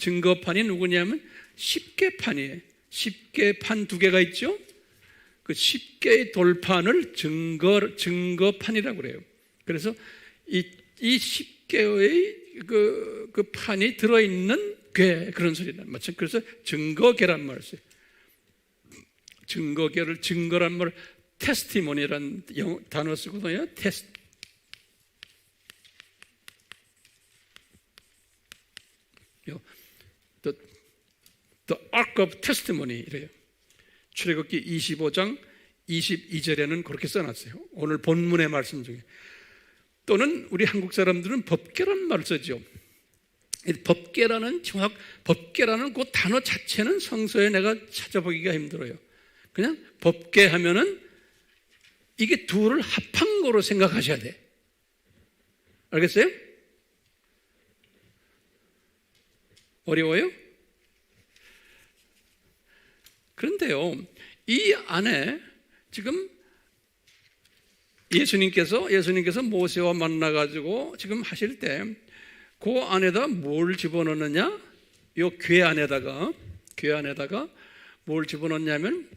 누구냐면 십계판이에요. 십계판 두 개가 있죠. 그 10개의 돌판을 증거판이라고 그래요. 그래서 이 10개의 그 판이 들어있는 궤, 그런 소리란 말이죠. 그래서 증거궤란 말을 써요. 증거궤를, 증거란 말, 테스티모니라는 단어 쓰거든요. The Ark of Testimony 이래요. 출애굽기 25장 22절에는 그렇게 써놨어요. 오늘 본문의 말씀 중에. 또는 우리 한국 사람들은 법궤라는 말을 쓰죠. 법궤라는 그 단어 자체는 성서에 내가 찾아보기가 힘들어요. 그냥 법궤 하면은 이게 둘을 합한 거로 생각하셔야 돼. 알겠어요? 어려워요? 그런데요, 이 안에 지금 예수님께서 모세와 만나가지고 지금 하실 때 그 안에다 뭘 집어넣느냐? 이 궤 안에다가 뭘 집어넣냐면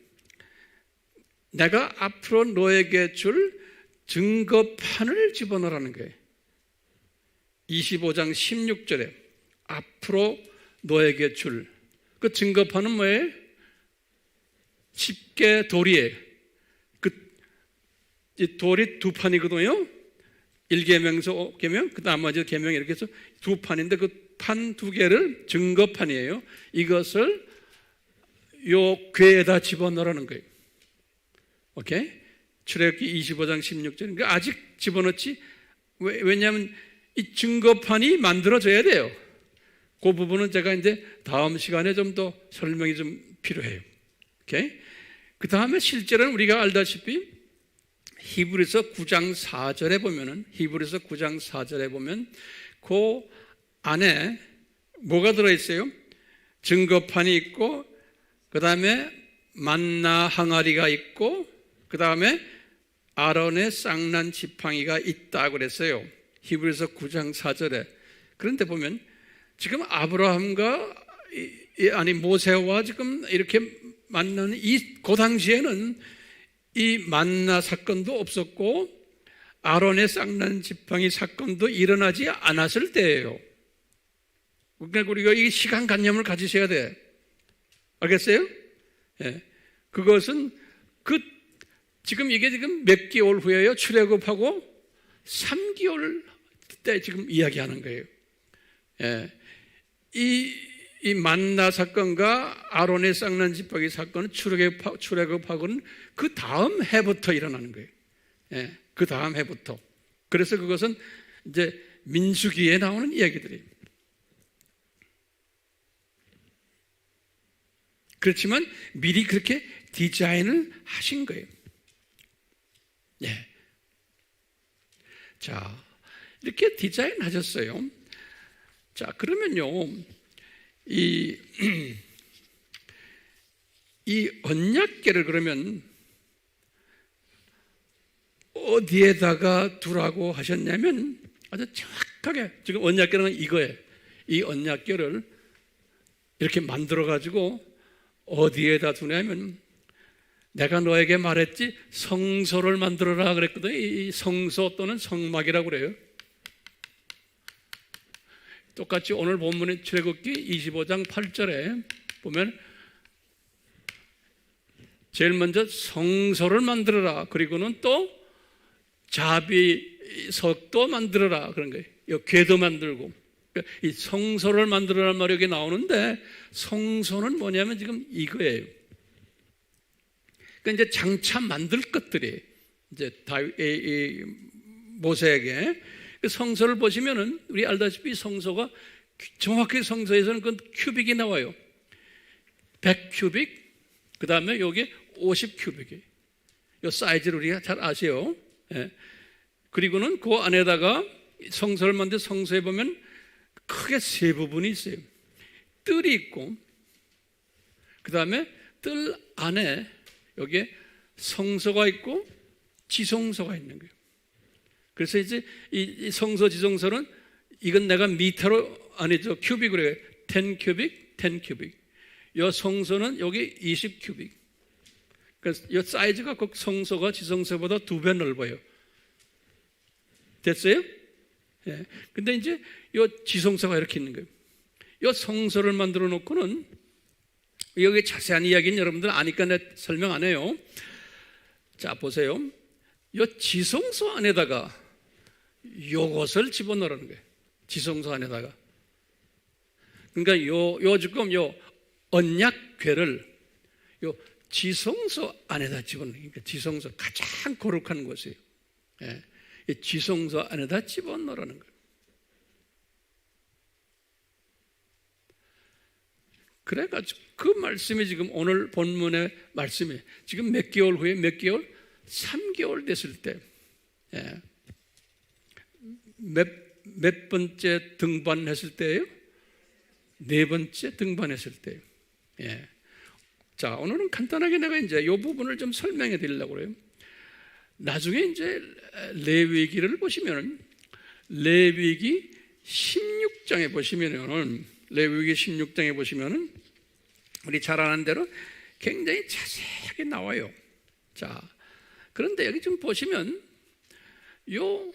내가 앞으로 너에게 줄 증거판을 집어넣으라는 거예요. 25장 16절에 앞으로 너에게 줄 그 증거판은 뭐예요? 10개 돌이에요. 그 돌이 두 판이거든요. 1계명서 5계명, 그 나머지 계명 이렇게 해서 두 판인데 그 판 두 개를 증거판이에요. 이것을 요 궤에다 집어넣으라는 거예요. 오케이? 출애굽기 25장 16절. 그러니까 아직 집어넣지. 왜냐하면 이 증거판이 만들어져야 돼요. 그 부분은 제가 이제 다음 시간에 좀 더 설명이 좀 필요해요. 오케이? 그 다음에 실제로는 우리가 알다시피 히브리서 9장 4절에 보면 그 안에 뭐가 들어있어요? 증거판이 있고, 그 다음에 만나 항아리가 있고, 그 다음에 아론의 쌍난 지팡이가 있다 그랬어요. 히브리서 9장 4절에. 그런데 보면 지금 아브라함과 모세와 지금 이렇게 만나는 그 당시에는 이 만나 사건도 없었고 아론의 쌍난 지팡이 사건도 일어나지 않았을 때예요. 그러니까 우리가 이 시간관념을 가지셔야 돼. 알겠어요? 예. 그것은 지금 이게 지금 몇 개월 후에요. 출애굽하고 3개월 때 지금 이야기하는 거예요. 예. 이 만나 사건과 아론의 쌍난 지팡이 사건은 출애굽하고는 그 다음 해부터 일어나는 거예요. 예, 그 다음 해부터. 그래서 그것은 이제 민수기에 나오는 이야기들이에요. 그렇지만 미리 그렇게 디자인을 하신 거예요. 예. 자, 이렇게 디자인 하셨어요. 자, 그러면요. 이 언약궤를 그러면 어디에다가 두라고 하셨냐면 아주 정확하게 지금 언약궤는 이거예요. 이 언약궤를 이렇게 만들어가지고 어디에다 두냐면 내가 너에게 말했지 성소를 만들어라 그랬거든요. 이 성소 또는 성막이라고 그래요. 똑같이 오늘 본문의 출애굽기 25장 8절에 보면 제일 먼저 성소를 만들어라. 그리고는 또 자비 석도 만들어라 그런 거예요. 궤도 만들고 이 성소를 만들어라는 말이 여기 나오는데 성소는 뭐냐면 지금 이거예요. 그러니까 이제 장차 만들 것들이 이제 모세에게 성소를 보시면은 우리 알다시피 성소가 정확히 성소에서는 그 큐빅이 나와요. 100큐빅, 그 다음에 여기 50큐빅이. 이 사이즈를 우리가 잘 아세요. 예. 그리고는 그 안에다가 성소를 만든 성소에 보면 크게 세 부분이 있어요. 뜰이 있고, 그 다음에 뜰 안에 여기에 성소가 있고 지성소가 있는 거예요. 그래서 이제 이 성소 지성소는 이건 내가 미터로 아니죠. 큐빅으로 해요. 10큐빅, 10큐빅. 이 성소는 여기 20큐빅. 그래서 이 사이즈가 꼭 성소가 지성소보다 2배 넓어요. 됐어요? 예. 근데 이제 이 지성소가 이렇게 있는 거예요. 이 성소를 만들어 놓고는 여기 자세한 이야기는 여러분들 아니까 내가 설명 안 해요. 자, 보세요. 이 지성소 안에다가 요것을 집어넣으라는 거예요. 지성소 안에다가. 그러니까 요 지금 요 언약궤를 요 지성소 안에다 집어넣는 거예요. 지성소 가장 거룩한 곳이에요. 예. 이 지성소 안에다 집어넣으라는 거예요. 그래가지고 그 말씀이 지금 오늘 본문의 말씀이 지금 몇 개월 후에 몇 개월? 3개월 됐을 때 예. 몇 번째 등반했을 때예요? 4번째 등반했을 때예요. 예. 자, 오늘은 간단하게 내가 이제 이 부분을 좀 설명해 드리려고 그래요. 나중에 이제 레위기를 보시면은 레위기 16장에 보시면은 레위기 16장에 보시면은 우리 잘 아는 대로 굉장히 자세하게 나와요. 자, 그런데 여기 좀 보시면 요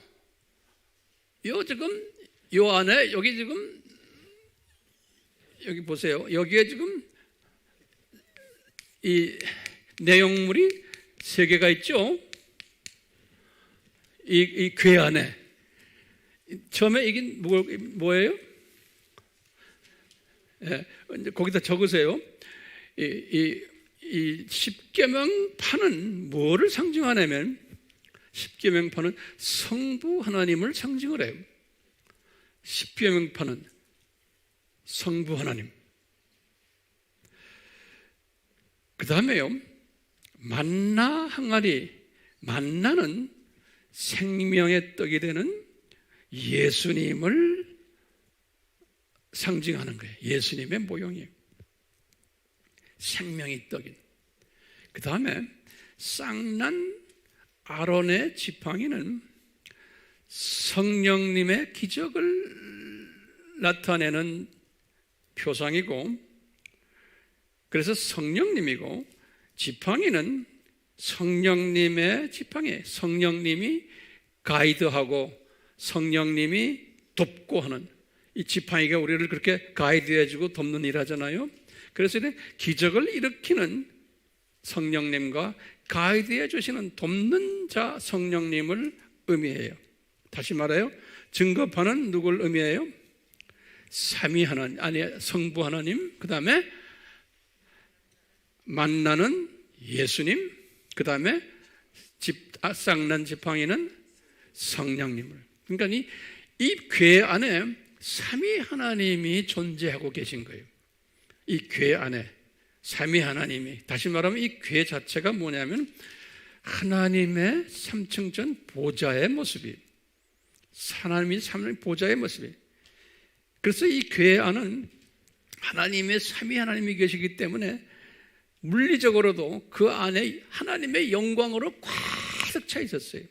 지금 요 안에 여기 지금 여기 보세요. 여기에 지금 이 내용물이 3개가 있죠. 이 궤 안에 처음에 이게 뭐예요? 예, 거기다 적으세요. 이 십계명판은 뭐를 상징하냐면 십계명판은 성부 하나님을 상징을 해요. 십계명판은 성부 하나님. 그 다음에요, 만나 항아리. 만나는 생명의 떡이 되는 예수님을 상징하는 거예요. 예수님의 모형이에요. 생명의 떡인. 그 다음에 쌍난 아론의 지팡이는 성령님의 기적을 나타내는 표상이고, 그래서 성령님이고, 지팡이는 성령님의 지팡이, 성령님이 가이드하고 성령님이 돕고 하는, 이 지팡이가 우리를 그렇게 가이드해주고 돕는 일 하잖아요. 그래서 기적을 일으키는 성령님과 가이드해 주시는 돕는 자 성령님을 의미해요. 다시 말해요, 증거판은 누굴 의미해요? 삼위 하나님, 아니 성부 하나님. 그 다음에 만나는 예수님. 그 다음에 쌍난 지팡이는 성령님을. 그러니까 이 궤 안에 삼위 하나님이 존재하고 계신 거예요. 이 궤 안에 삼위 하나님이, 다시 말하면 이 궤 자체가 뭐냐면 하나님의 삼층전 보좌의 모습이, 하나님이 삼위 보좌의 모습이. 그래서 이 궤 안은 하나님의 삼위 하나님이 계시기 때문에 물리적으로도 그 안에 하나님의 영광으로 가득 차 있었어요.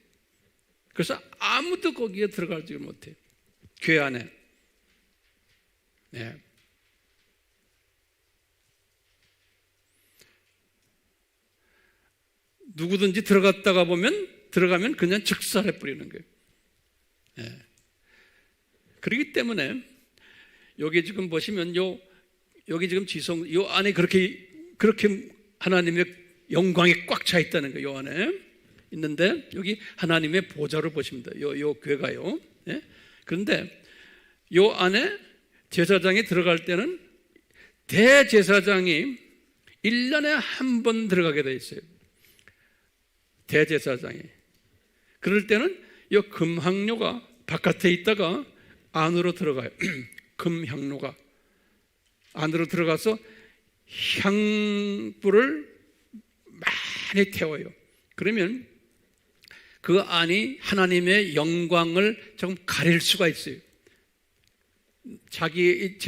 그래서 아무도 거기에 들어가지 못해요. 궤 안에. 네. 누구든지 들어가면 그냥 즉살해 버리는 거예요. 네. 그렇기 때문에 여기 지금 보시면 여기 지금 요 안에 그렇게 하나님의 영광이 꽉 차 있다는 거예요. 요 안에. 있는데 여기 하나님의 보좌를 보십니다. 요 궤가요. 예? 그런데 요 안에 제사장이 들어갈 때는 대제사장이 1년에 한 번 들어가게 돼 있어요. 대제사장이. 그럴 때는 이 금향로가 바깥에 있다가 안으로 들어가요. 금향로가 안으로 들어가서 향불을 많이 태워요. 그러면 그 안이 하나님의 영광을 조금 가릴 수가 있어요. 자기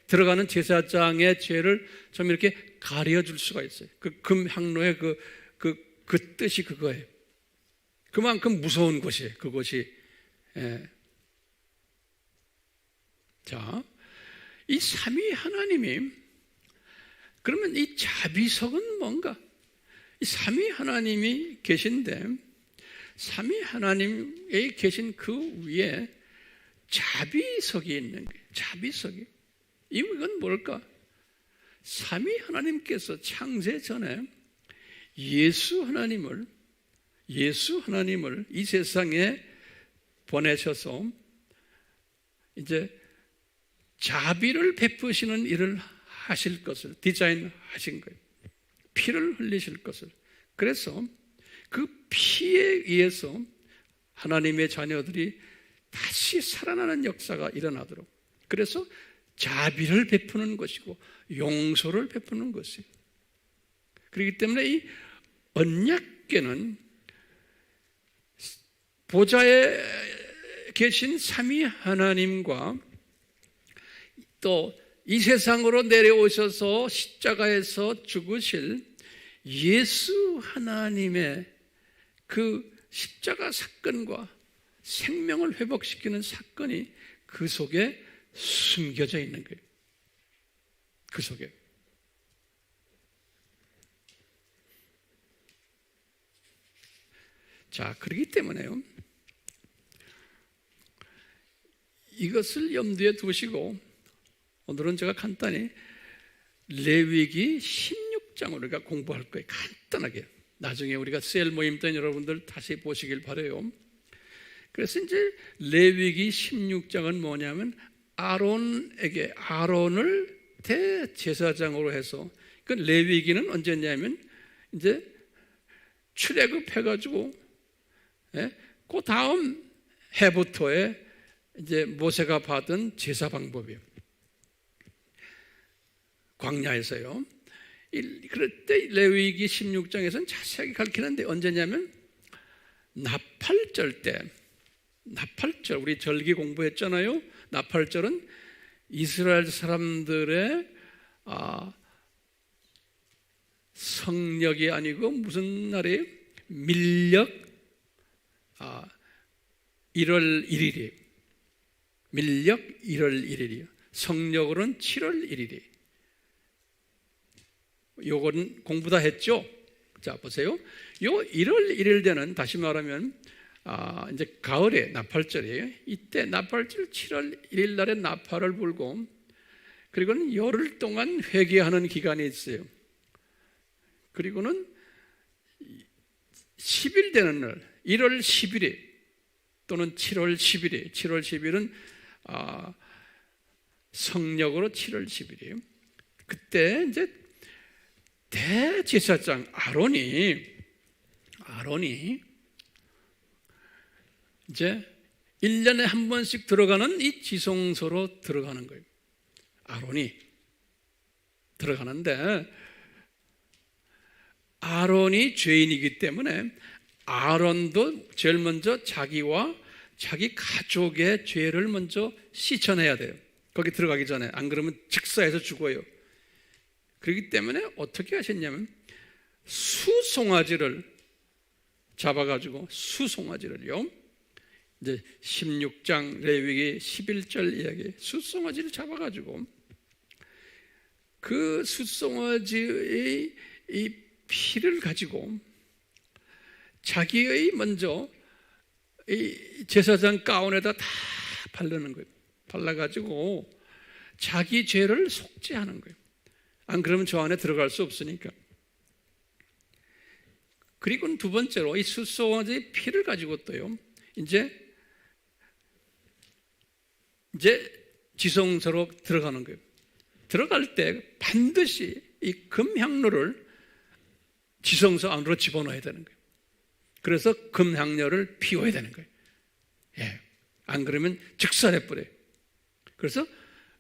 들어가는 제사장의 죄를 좀 이렇게 가려줄 수가 있어요. 그 금향로의 그 뜻이 그거예요. 그만큼 무서운 곳이에요. 그곳이. 예. 자, 이 삼위 하나님이 그러면 이 자비석은 뭔가? 이 삼위 하나님이 계신데 삼위 하나님에 계신 그 위에 자비석이 있는 거예요. 자비석이. 이건 뭘까? 삼위 하나님께서 창세 전에 예수 하나님을 이 세상에 보내셔서 이제 자비를 베푸시는 일을 하실 것을 디자인하신 거예요. 피를 흘리실 것을. 그래서 그 피에 의해서 하나님의 자녀들이 다시 살아나는 역사가 일어나도록, 그래서 자비를 베푸는 것이고 용서를 베푸는 것이에요. 그렇기 때문에 이 언약궤는 보좌에 계신 삼위 하나님과 또 이 세상으로 내려오셔서 십자가에서 죽으실 예수 하나님의 그 십자가 사건과 생명을 회복시키는 사건이 그 속에 숨겨져 있는 거예요. 그 속에. 자, 그렇기 때문에요, 이것을 염두에 두시고 오늘은 제가 간단히 레위기 16장을 우리가 공부할 거예요. 간단하게. 나중에 우리가 셀 모임 때 여러분들 다시 보시길 바라요. 그래서 이제 레위기 16장은 뭐냐면 아론을 대제사장으로 해서, 그 레위기는 언제냐면 이제 출애굽해가지고 그 다음 해부터의 이제 모세가 받은 제사 방법이에요. 광야에서요. 그럴 때 레위기 16장에서는 자세하게 가르치는데 언제냐면 나팔절 때, 나팔절 우리 절기 공부했잖아요. 나팔절은 이스라엘 사람들의 성력이 아니고 무슨 날이에요? 밀력 1월 1일이에요. 밀력 1월 1일이에요. 성력으로는 7월 1일이에요. 요거는 공부 다 했죠? 자, 보세요. 요 1월 1일 되는, 다시 말하면 이제 가을에 나팔절이에요. 이때 나팔절 7월 1일 날에 나팔을 불고, 그리고는 열흘 동안 회개하는 기간이 있어요. 그리고는 10일 되는 날, 1월 10일에 또는 7월 10일에, 7월 10일은 성력으로 7월 10일이에요. 그때 이제 대제사장 아론이 이제 1년에 한 번씩 들어가는 이 지성소로 들어가는 거예요. 아론이 들어가는데, 아론이 죄인이기 때문에 아론도 제일 먼저 자기와 자기 가족의 죄를 먼저 씻어내야 돼요. 거기 들어가기 전에. 안 그러면 즉사해서 죽어요. 그렇기 때문에 어떻게 하셨냐면 수송아지를 잡아가지고, 수송아지를요, 이제 16장 레위기 11절 이야기, 수송아지를 잡아가지고 그 수송아지의 이 피를 가지고 자기의 먼저 이 제사장 가운에다 다 바르는 거예요. 발라가지고 자기 죄를 속죄하는 거예요. 안 그러면 저 안에 들어갈 수 없으니까. 그리고는 두 번째로 이 숫송아지의 피를 가지고 또요, 이제 지성소로 들어가는 거예요. 들어갈 때 반드시 이 금향로를 지성소 안으로 집어넣어야 되는 거예요. 그래서 금향로를 피워야 되는 거예요. 예. 안 그러면 즉살해 버려요. 그래서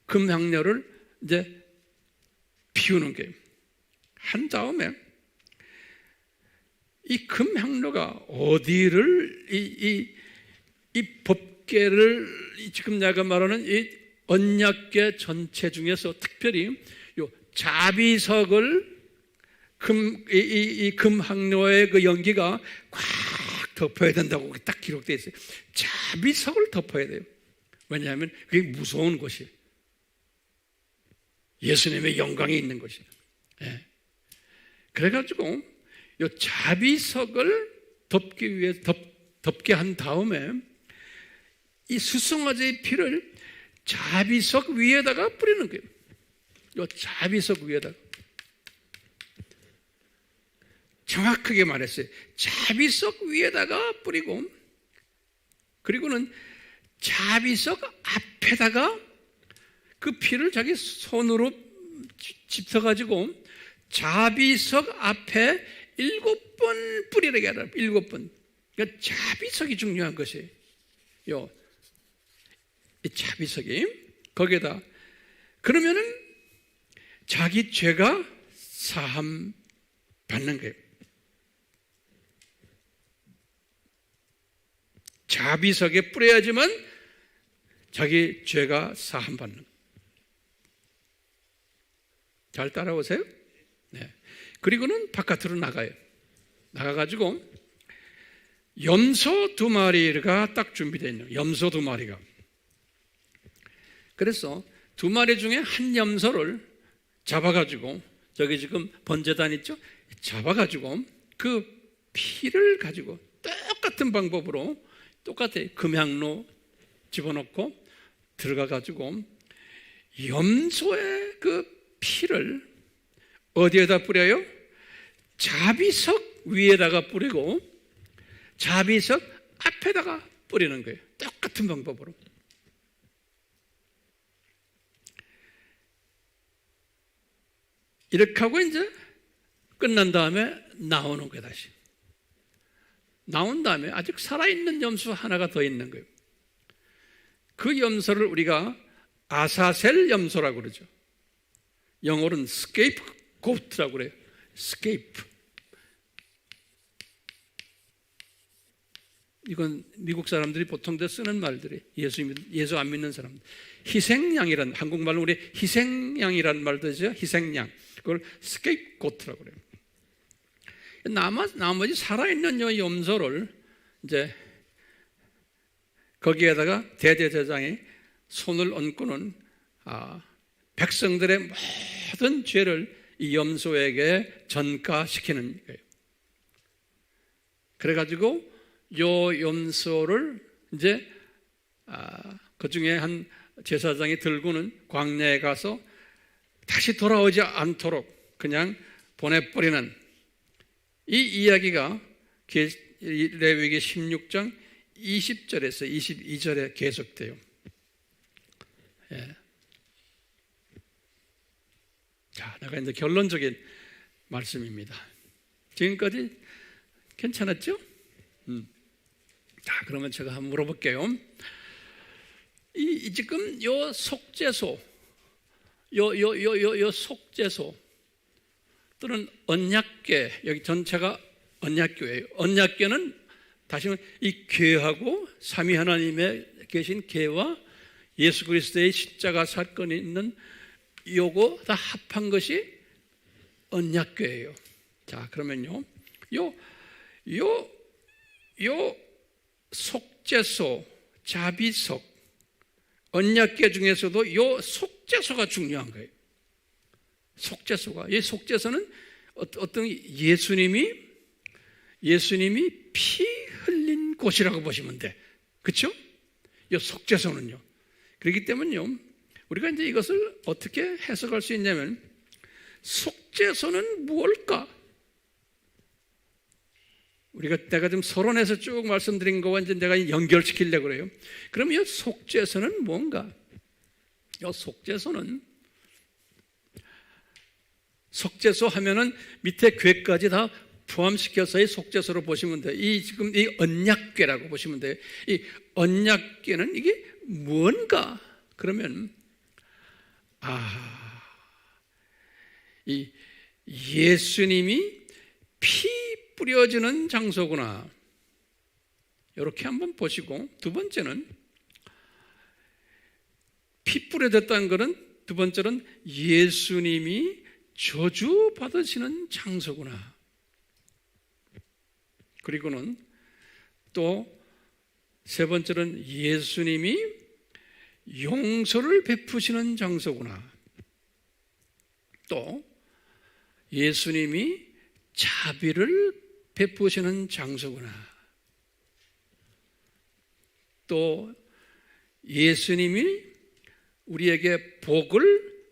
금향로를 이제 피우는 거예요. 한 다음에 이 금향로가 어디를 이 법궤를 지금 내가 말하는 이 언약궤 전체 중에서 특별히 요 자비석을 이 금향로의 그 연기가 꽉 덮어야 된다고 딱 기록되어 있어요. 자비석을 덮어야 돼요. 왜냐하면 그게 무서운 곳이에요. 예수님의 영광이 있는 곳이에요. 예. 그래가지고 이 자비석을 덮기 위해 덮게 한 다음에 이 수송아지의 피를 자비석 위에다가 뿌리는 거예요. 이 자비석 위에다가. 정확하게 말했어요. 자비석 위에다가 뿌리고, 그리고는 자비석 앞에다가 그 피를 자기 손으로 짚어가지고 자비석 앞에 7번 뿌리라게 하라. 7번. 그러니까 자비석이 중요한 것이에요. 이 자비석이 거기에다, 그러면은 자기 죄가 사함 받는 거예요. 자비석에 뿌려야지만 자기 죄가 사함 받는 거예요. 잘 따라오세요? 네. 그리고는 바깥으로 나가요. 나가가지고 염소 2마리가 딱 준비되어 있는 거예요. 염소 2마리가. 그래서 2마리 중에 한 염소를 잡아가지고, 저기 지금 번제단 있죠? 잡아가지고 그 피를 가지고 똑같은 방법으로 똑같아요. 금향로 집어넣고 들어가가지고 염소의 그 피를 어디에다 뿌려요? 자비석 위에다가 뿌리고 자비석 앞에다가 뿌리는 거예요. 똑같은 방법으로. 이렇게 하고 이제 끝난 다음에 나오는 거예요. 다시 나온 다음에 아직 살아있는 염소 하나가 더 있는 거예요. 그 염소를 우리가 아사셀 염소라고 그러죠. 영어로는 scapegoat라고 그래요. scape. 이건 미국 사람들이 보통 쓰는 말들이, 예수 안 믿는 사람들. 희생양이란, 한국말로 우리 희생양이란 말도 있죠. 희생양. 그걸 scapegoat라고 그래요. 나머지 살아있는 이 염소를 이제 거기에다가 대제사장이 손을 얹고는 백성들의 모든 죄를 이 염소에게 전가시키는 거예요. 그래가지고 요 염소를 이제 그 중에 한 제사장이 들고는 광야에 가서 다시 돌아오지 않도록 그냥 보내버리는 이 이야기가 레위기 16장 20절에서 22절에 계속돼요. 예. 자, 내가 이제 결론적인 말씀입니다. 지금까지 괜찮았죠? 자, 그러면 제가 한번 물어볼게요. 지금 요 속죄소, 요 속죄소 또는 언약궤, 여기 전체가 언약궤예요. 언약궤는 다시 말해 이 궤하고 삼위 하나님에 계신 궤와 예수 그리스도의 십자가 사건이 있는 요거 다 합한 것이 언약궤예요. 자, 그러면요, 요 속죄소, 자비석, 언약궤 중에서도 요 속죄소가 중요한 거예요. 속죄소가, 이 속죄소는 어떤 예수님이 피 흘린 곳이라고 보시면 돼. 그렇죠? 이 속죄소는요. 그렇기 때문에요, 우리가 이제 이것을 어떻게 해석할 수 있냐면, 속죄소는 무엇일까? 내가 지금 서론에서 쭉 말씀드린 거와 이제 내가 연결시키려고 그래요. 그럼 이 속죄소는 뭔가? 이 속죄소 하면은 밑에 궤까지 다 포함시켜서 이 속죄소로 보시면 돼요. 지금 이 언약궤라고 보시면 돼요. 이 언약궤는 이게 뭔가? 그러면 이 예수님이 피 뿌려지는 장소구나. 이렇게 한번 보시고, 두 번째는 피 뿌려졌다는 것은, 두 번째는 예수님이 저주 받으시는 장소구나. 그리고는 또 세 번째는 예수님이 용서를 베푸시는 장소구나. 또 예수님이 자비를 베푸시는 장소구나. 또 예수님이 우리에게 복을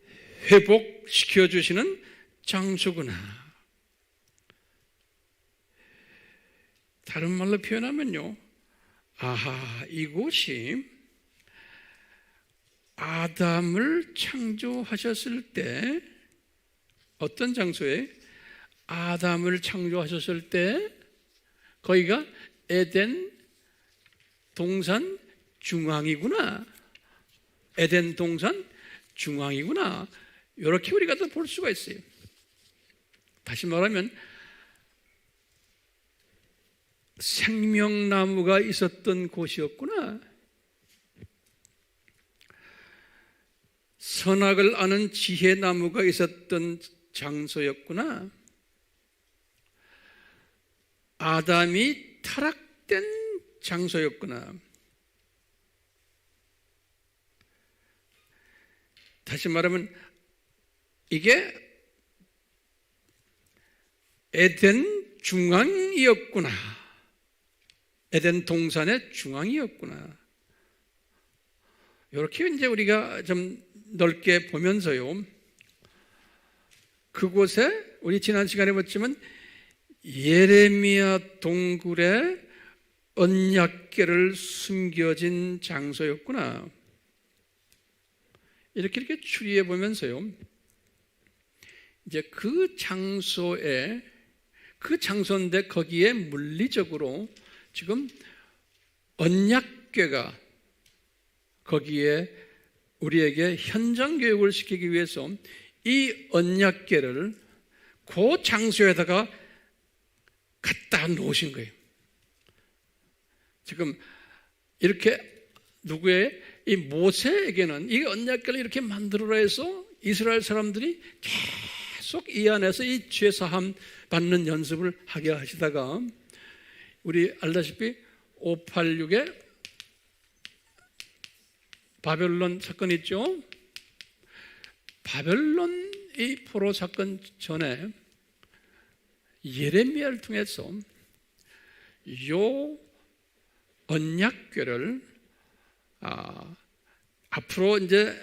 회복시켜 주시는 장소구나. 다른 말로 표현하면요, 이곳이 아담을 창조하셨을 때, 어떤 장소에 아담을 창조하셨을 때 거기가 에덴 동산 중앙이구나. 에덴 동산 중앙이구나. 이렇게 우리가 또 볼 수가 있어요. 다시 말하면 생명나무가 있었던 곳이었구나. 선악을 아는 지혜나무가 있었던 장소였구나. 아담이 타락된 장소였구나. 다시 말하면 이게 에덴 중앙이었구나. 에덴 동산의 중앙이었구나. 이렇게 이제 우리가 좀 넓게 보면서요, 그곳에 우리 지난 시간에 봤지만 예레미야 동굴에 언약궤를 숨겨진 장소였구나. 이렇게 추리해 보면서요, 이제 그 장소인데 거기에 물리적으로 지금 언약궤가 거기에 우리에게 현장 교육을 시키기 위해서 이 언약궤를 그 장소에다가 갖다 놓으신 거예요. 지금 이렇게 누구의 이 모세에게는 이 언약궤를 이렇게 만들어라 해서 이스라엘 사람들이 계속 이 안에서 이 죄사함 받는 연습을 하게 하시다가, 우리 알다시피 586에 바벨론 사건 있죠? 바벨론 이 포로 사건 전에 예레미야를 통해서 요 언약궤를 앞으로 이제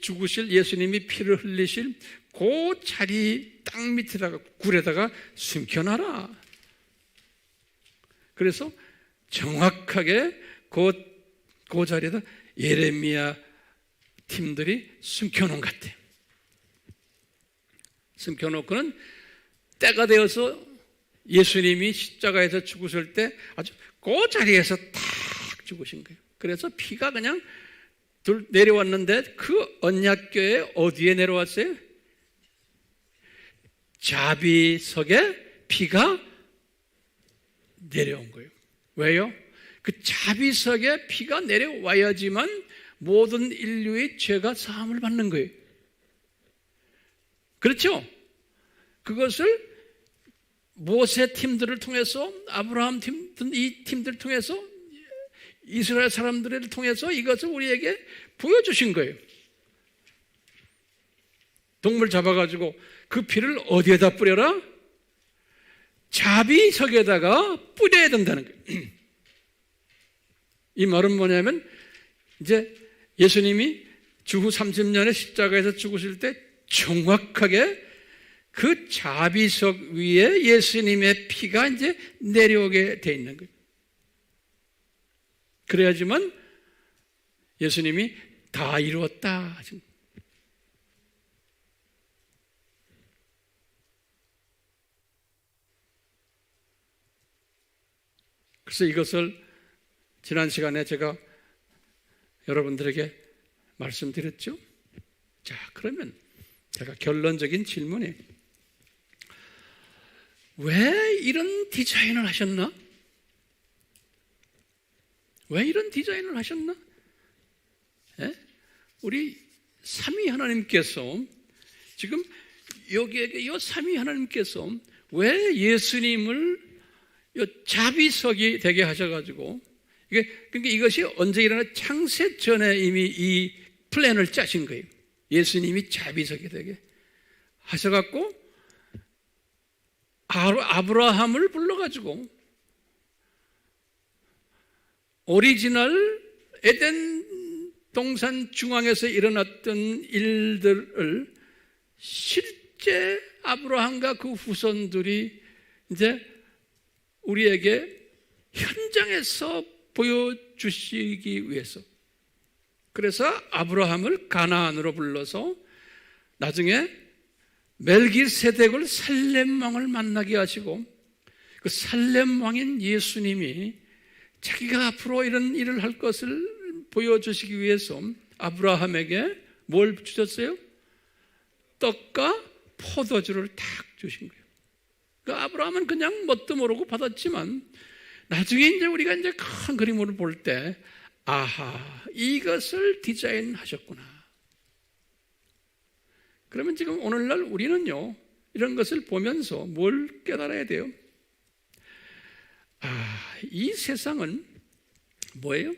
죽으실 예수님이 피를 흘리실 그 자리 땅 밑에다가 굴에다가 숨겨놔라. 그래서 정확하게 그 자리에다 예레미야 팀들이 숨겨놓은 것 같아요. 숨겨놓고는 때가 되어서 예수님이 십자가에서 죽으실 때 아주 그 자리에서 탁 죽으신 거예요. 그래서 피가 그냥 내려왔는데 그 언약궤에 어디에 내려왔어요? 자비석에 피가 내려온 거예요. 왜요? 그 자비석에 피가 내려와야지만 모든 인류의 죄가 사함을 받는 거예요. 그렇죠? 그것을 모세 팀들을 통해서, 아브라함 팀, 이 팀들을 통해서, 이스라엘 사람들을 통해서 이것을 우리에게 보여주신 거예요. 동물 잡아가지고 그 피를 어디에다 뿌려라? 자비석에다가 뿌려야 된다는 거예요. 이 말은 뭐냐면, 이제 예수님이 주후 30년에 십자가에서 죽으실 때 정확하게 그 자비석 위에 예수님의 피가 이제 내려오게 돼 있는 거예요. 그래야지만 예수님이 다 이루었다 하신 거예요. 그래서 이것을 지난 시간에 제가 여러분들에게 말씀드렸죠. 자, 그러면 제가 결론적인 질문이 왜 이런 디자인을 하셨나? 왜 이런 디자인을 하셨나? 예? 우리 삼위 하나님께서 지금 여기에게 이 삼위 하나님께서 왜 예수님을 자비석이 되게 하셔가지고 그러니까 이것이 언제 일어나 창세 전에 이미 이 플랜을 짜신 거예요. 예수님이 자비석이 되게 하셔갖고 아브라함을 불러가지고 오리지널 에덴 동산 중앙에서 일어났던 일들을 실제 아브라함과 그 후손들이 이제 우리에게 현장에서 보여주시기 위해서, 그래서 아브라함을 가나안으로 불러서 나중에 멜기세덱을 살렘 왕을 만나게 하시고 그 살렘 왕인 예수님이 자기가 앞으로 이런 일을 할 것을 보여주시기 위해서 아브라함에게 뭘 주셨어요? 떡과 포도주를 탁 주신 거예요. 그러니까 아브라함은 그냥 뭣도 모르고 받았지만 나중에 이제 우리가 이제 큰 그림으로 볼 때 아하, 이것을 디자인하셨구나. 그러면 지금 오늘날 우리는요, 이런 것을 보면서 뭘 깨달아야 돼요? 이 세상은 뭐예요?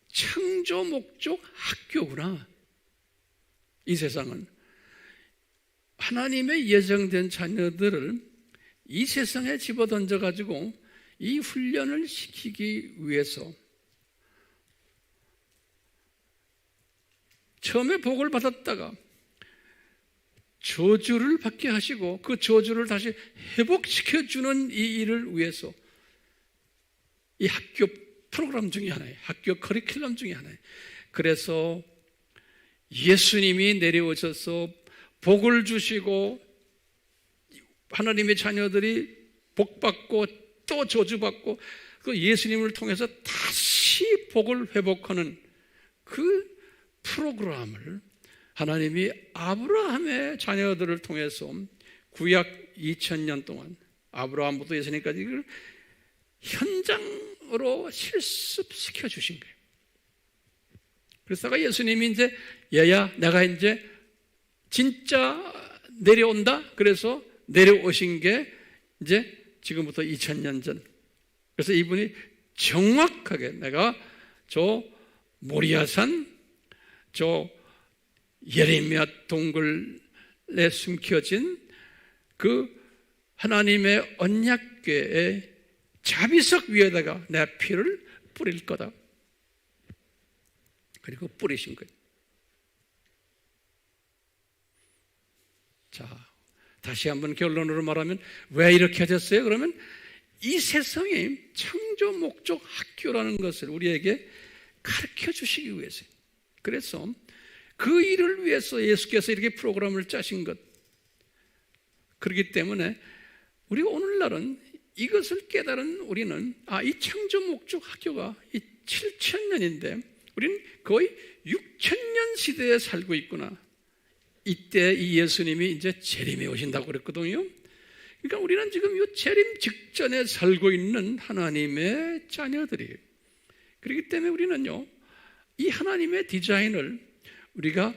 창조 목적 학교구나. 이 세상은 하나님의 예정된 자녀들을 이 세상에 집어던져가지고 이 훈련을 시키기 위해서 처음에 복을 받았다가 저주를 받게 하시고 그 저주를 다시 회복시켜주는 이 일을 위해서 이 학교 프로그램 중에 하나예요. 학교 커리큘럼 중에 하나예요. 그래서 예수님이 내려오셔서 복을 주시고 하나님의 자녀들이 복받고 또 저주받고 그 예수님을 통해서 다시 복을 회복하는 그 프로그램을 하나님이 아브라함의 자녀들을 통해서 구약 2000년 동안 아브라함부터 예수님까지 이걸 현장으로 실습시켜 주신 거예요. 그래서 예수님이 이제 얘야 내가 이제 진짜 내려온다. 그래서 내려오신 게 이제 지금부터 2000년 전. 그래서 이분이 정확하게 내가 저 모리아산 저 예레미야 동굴에 숨겨진 그 하나님의 언약궤의 자비석 위에다가 내 피를 뿌릴 거다. 그리고 뿌리신 거예요. 자, 다시 한번 결론으로 말하면 왜 이렇게 하셨어요? 그러면 이 세상이 창조 목적 학교라는 것을 우리에게 가르쳐 주시기 위해서요. 그래서 그 일을 위해서 예수께서 이렇게 프로그램을 짜신 것. 그렇기 때문에 우리가 오늘날은 이것을 깨달은 우리는 이 창조 목적 학교가 이 7000년인데 우리는 거의 6000년 시대에 살고 있구나. 이때 이 예수님이 이제 재림에 오신다고 그랬거든요. 그러니까 우리는 지금 이 재림 직전에 살고 있는 하나님의 자녀들이에요. 그렇기 때문에 우리는요, 이 하나님의 디자인을 우리가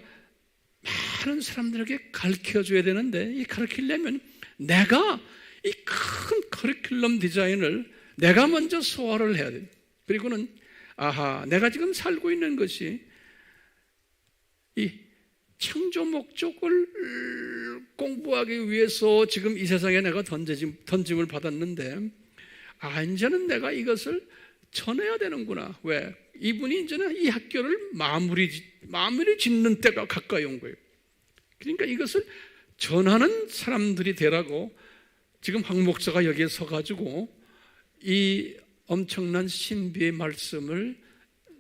많은 사람들에게 가르쳐줘야 되는데, 이 가르치려면 내가 이 큰 커리큘럼 디자인을 내가 먼저 소화를 해야 돼요. 그리고는 내가 지금 살고 있는 것이 이 창조 목적을 공부하기 위해서 지금 이 세상에 내가 던짐을 받았는데 이제는 내가 이것을 전해야 되는구나. 왜? 이분이 이제는 이 학교를 마무리 짓는 때가 가까이 온 거예요. 그러니까 이것을 전하는 사람들이 되라고 지금 황 목사가 여기에 서가지고 이 엄청난 신비의 말씀을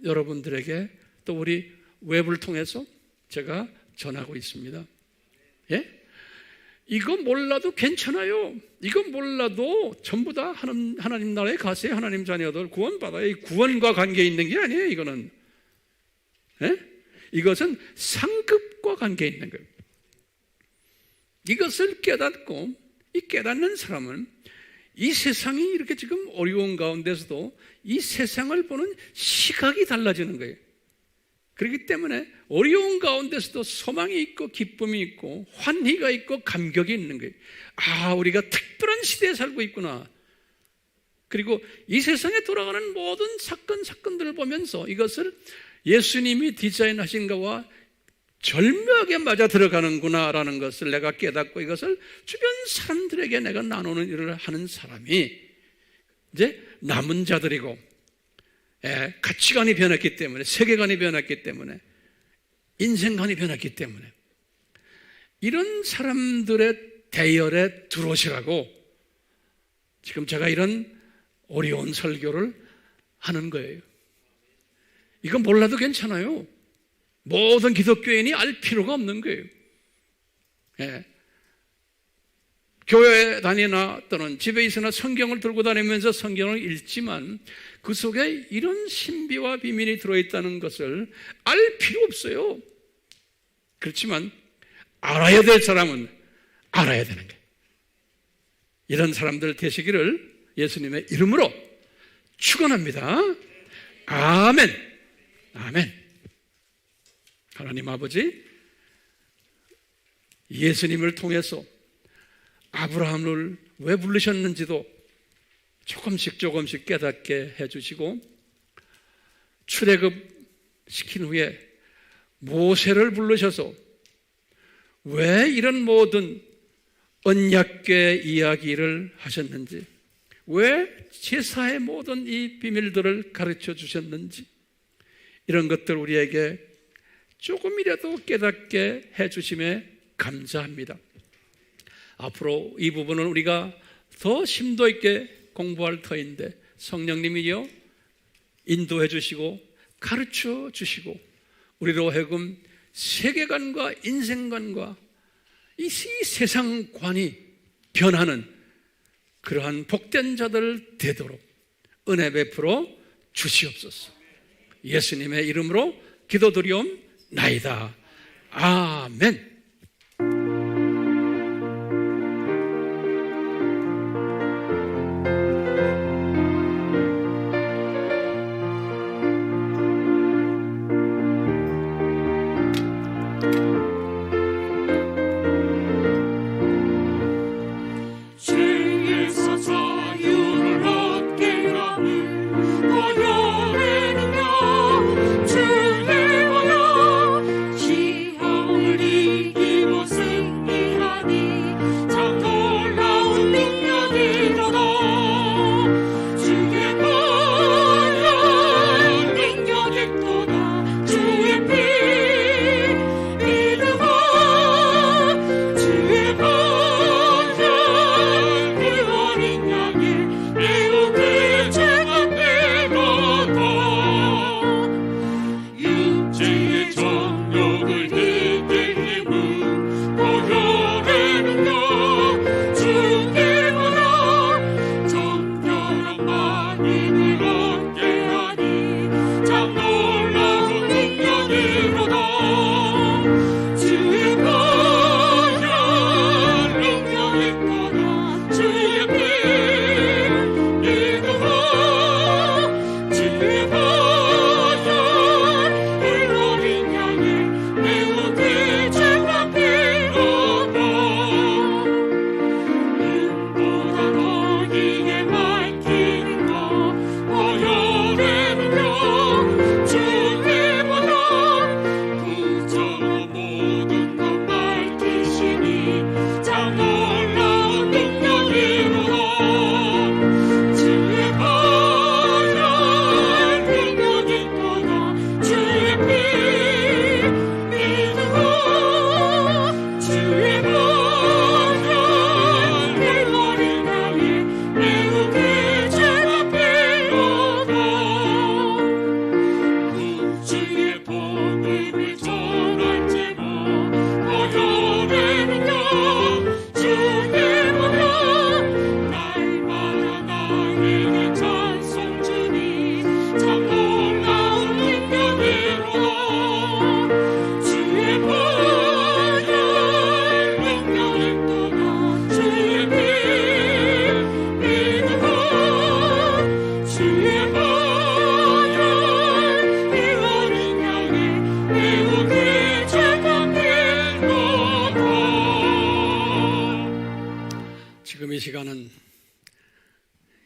여러분들에게 또 우리 웹을 통해서 제가 전하고 있습니다. 예? 이거 몰라도 괜찮아요. 이거 몰라도 전부 다 하나님 나라에 가세요. 하나님 자녀들 구원받아요. 이 구원과 관계 있는 게 아니에요. 이거는 예? 이것은 상급과 관계 있는 거예요. 이것을 깨닫고 이 깨닫는 사람은 이 세상이 이렇게 지금 어려운 가운데서도 이 세상을 보는 시각이 달라지는 거예요. 그렇기 때문에 어려운 가운데서도 소망이 있고 기쁨이 있고 환희가 있고 감격이 있는 거예요. 아, 우리가 특별한 시대에 살고 있구나. 그리고 이 세상에 돌아가는 모든 사건들을 보면서 이것을 예수님이 디자인하신 것과 절묘하게 맞아 들어가는구나라는 것을 내가 깨닫고 이것을 주변 사람들에게 내가 나누는 일을 하는 사람이 이제 남은 자들이고, 가치관이 변했기 때문에, 세계관이 변했기 때문에, 인생관이 변했기 때문에 이런 사람들의 대열에 들어오시라고 지금 제가 이런 어려운 설교를 하는 거예요. 이건 몰라도 괜찮아요. 모든 기독교인이 알 필요가 없는 거예요. 교회에 다니나 또는 집에 있으나 성경을 들고 다니면서 성경을 읽지만 그 속에 이런 신비와 비밀이 들어있다는 것을 알 필요 없어요. 그렇지만 알아야 될 사람은 알아야 되는 거예요. 이런 사람들 되시기를 예수님의 이름으로 축원합니다. 아멘. 아멘. 하나님 아버지, 예수님을 통해서 아브라함을 왜 부르셨는지도 조금씩 깨닫게 해주시고, 출애굽 시킨 후에 모세를 부르셔서 왜 이런 모든 언약궤 이야기를 하셨는지, 왜 제사의 모든 이 비밀들을 가르쳐 주셨는지, 이런 것들 우리에게 조금이라도 깨닫게 해주심에 감사합니다. 앞으로 이 부분은 우리가 더 심도 있게 공부할 터인데 성령님이요 인도해 주시고 가르쳐 주시고 우리로 하여금 세계관과 인생관과 이 세상관이 변하는 그러한 복된 자들 되도록 은혜 베풀어 주시옵소서. 예수님의 이름으로 기도드리옵나이다. 아멘. 주의 원하 지하오리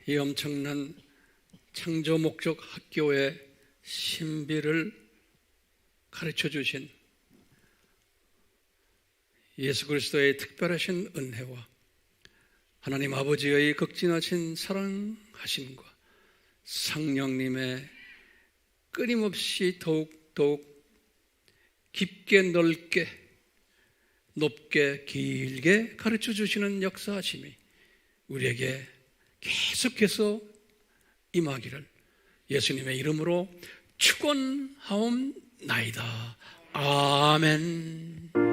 이 엄청난 창조 목적 학교의 신비를 가르쳐 주신 예수 그리스도의 특별하신 은혜와 하나님 아버지의 극진하신 사랑하심과 성령님의 끊임없이 더욱 깊게 넓게 높게 길게 가르쳐 주시는 역사하심이 우리에게 계속해서 임하기를 예수님의 이름으로 축원하옵나이다. 아멘.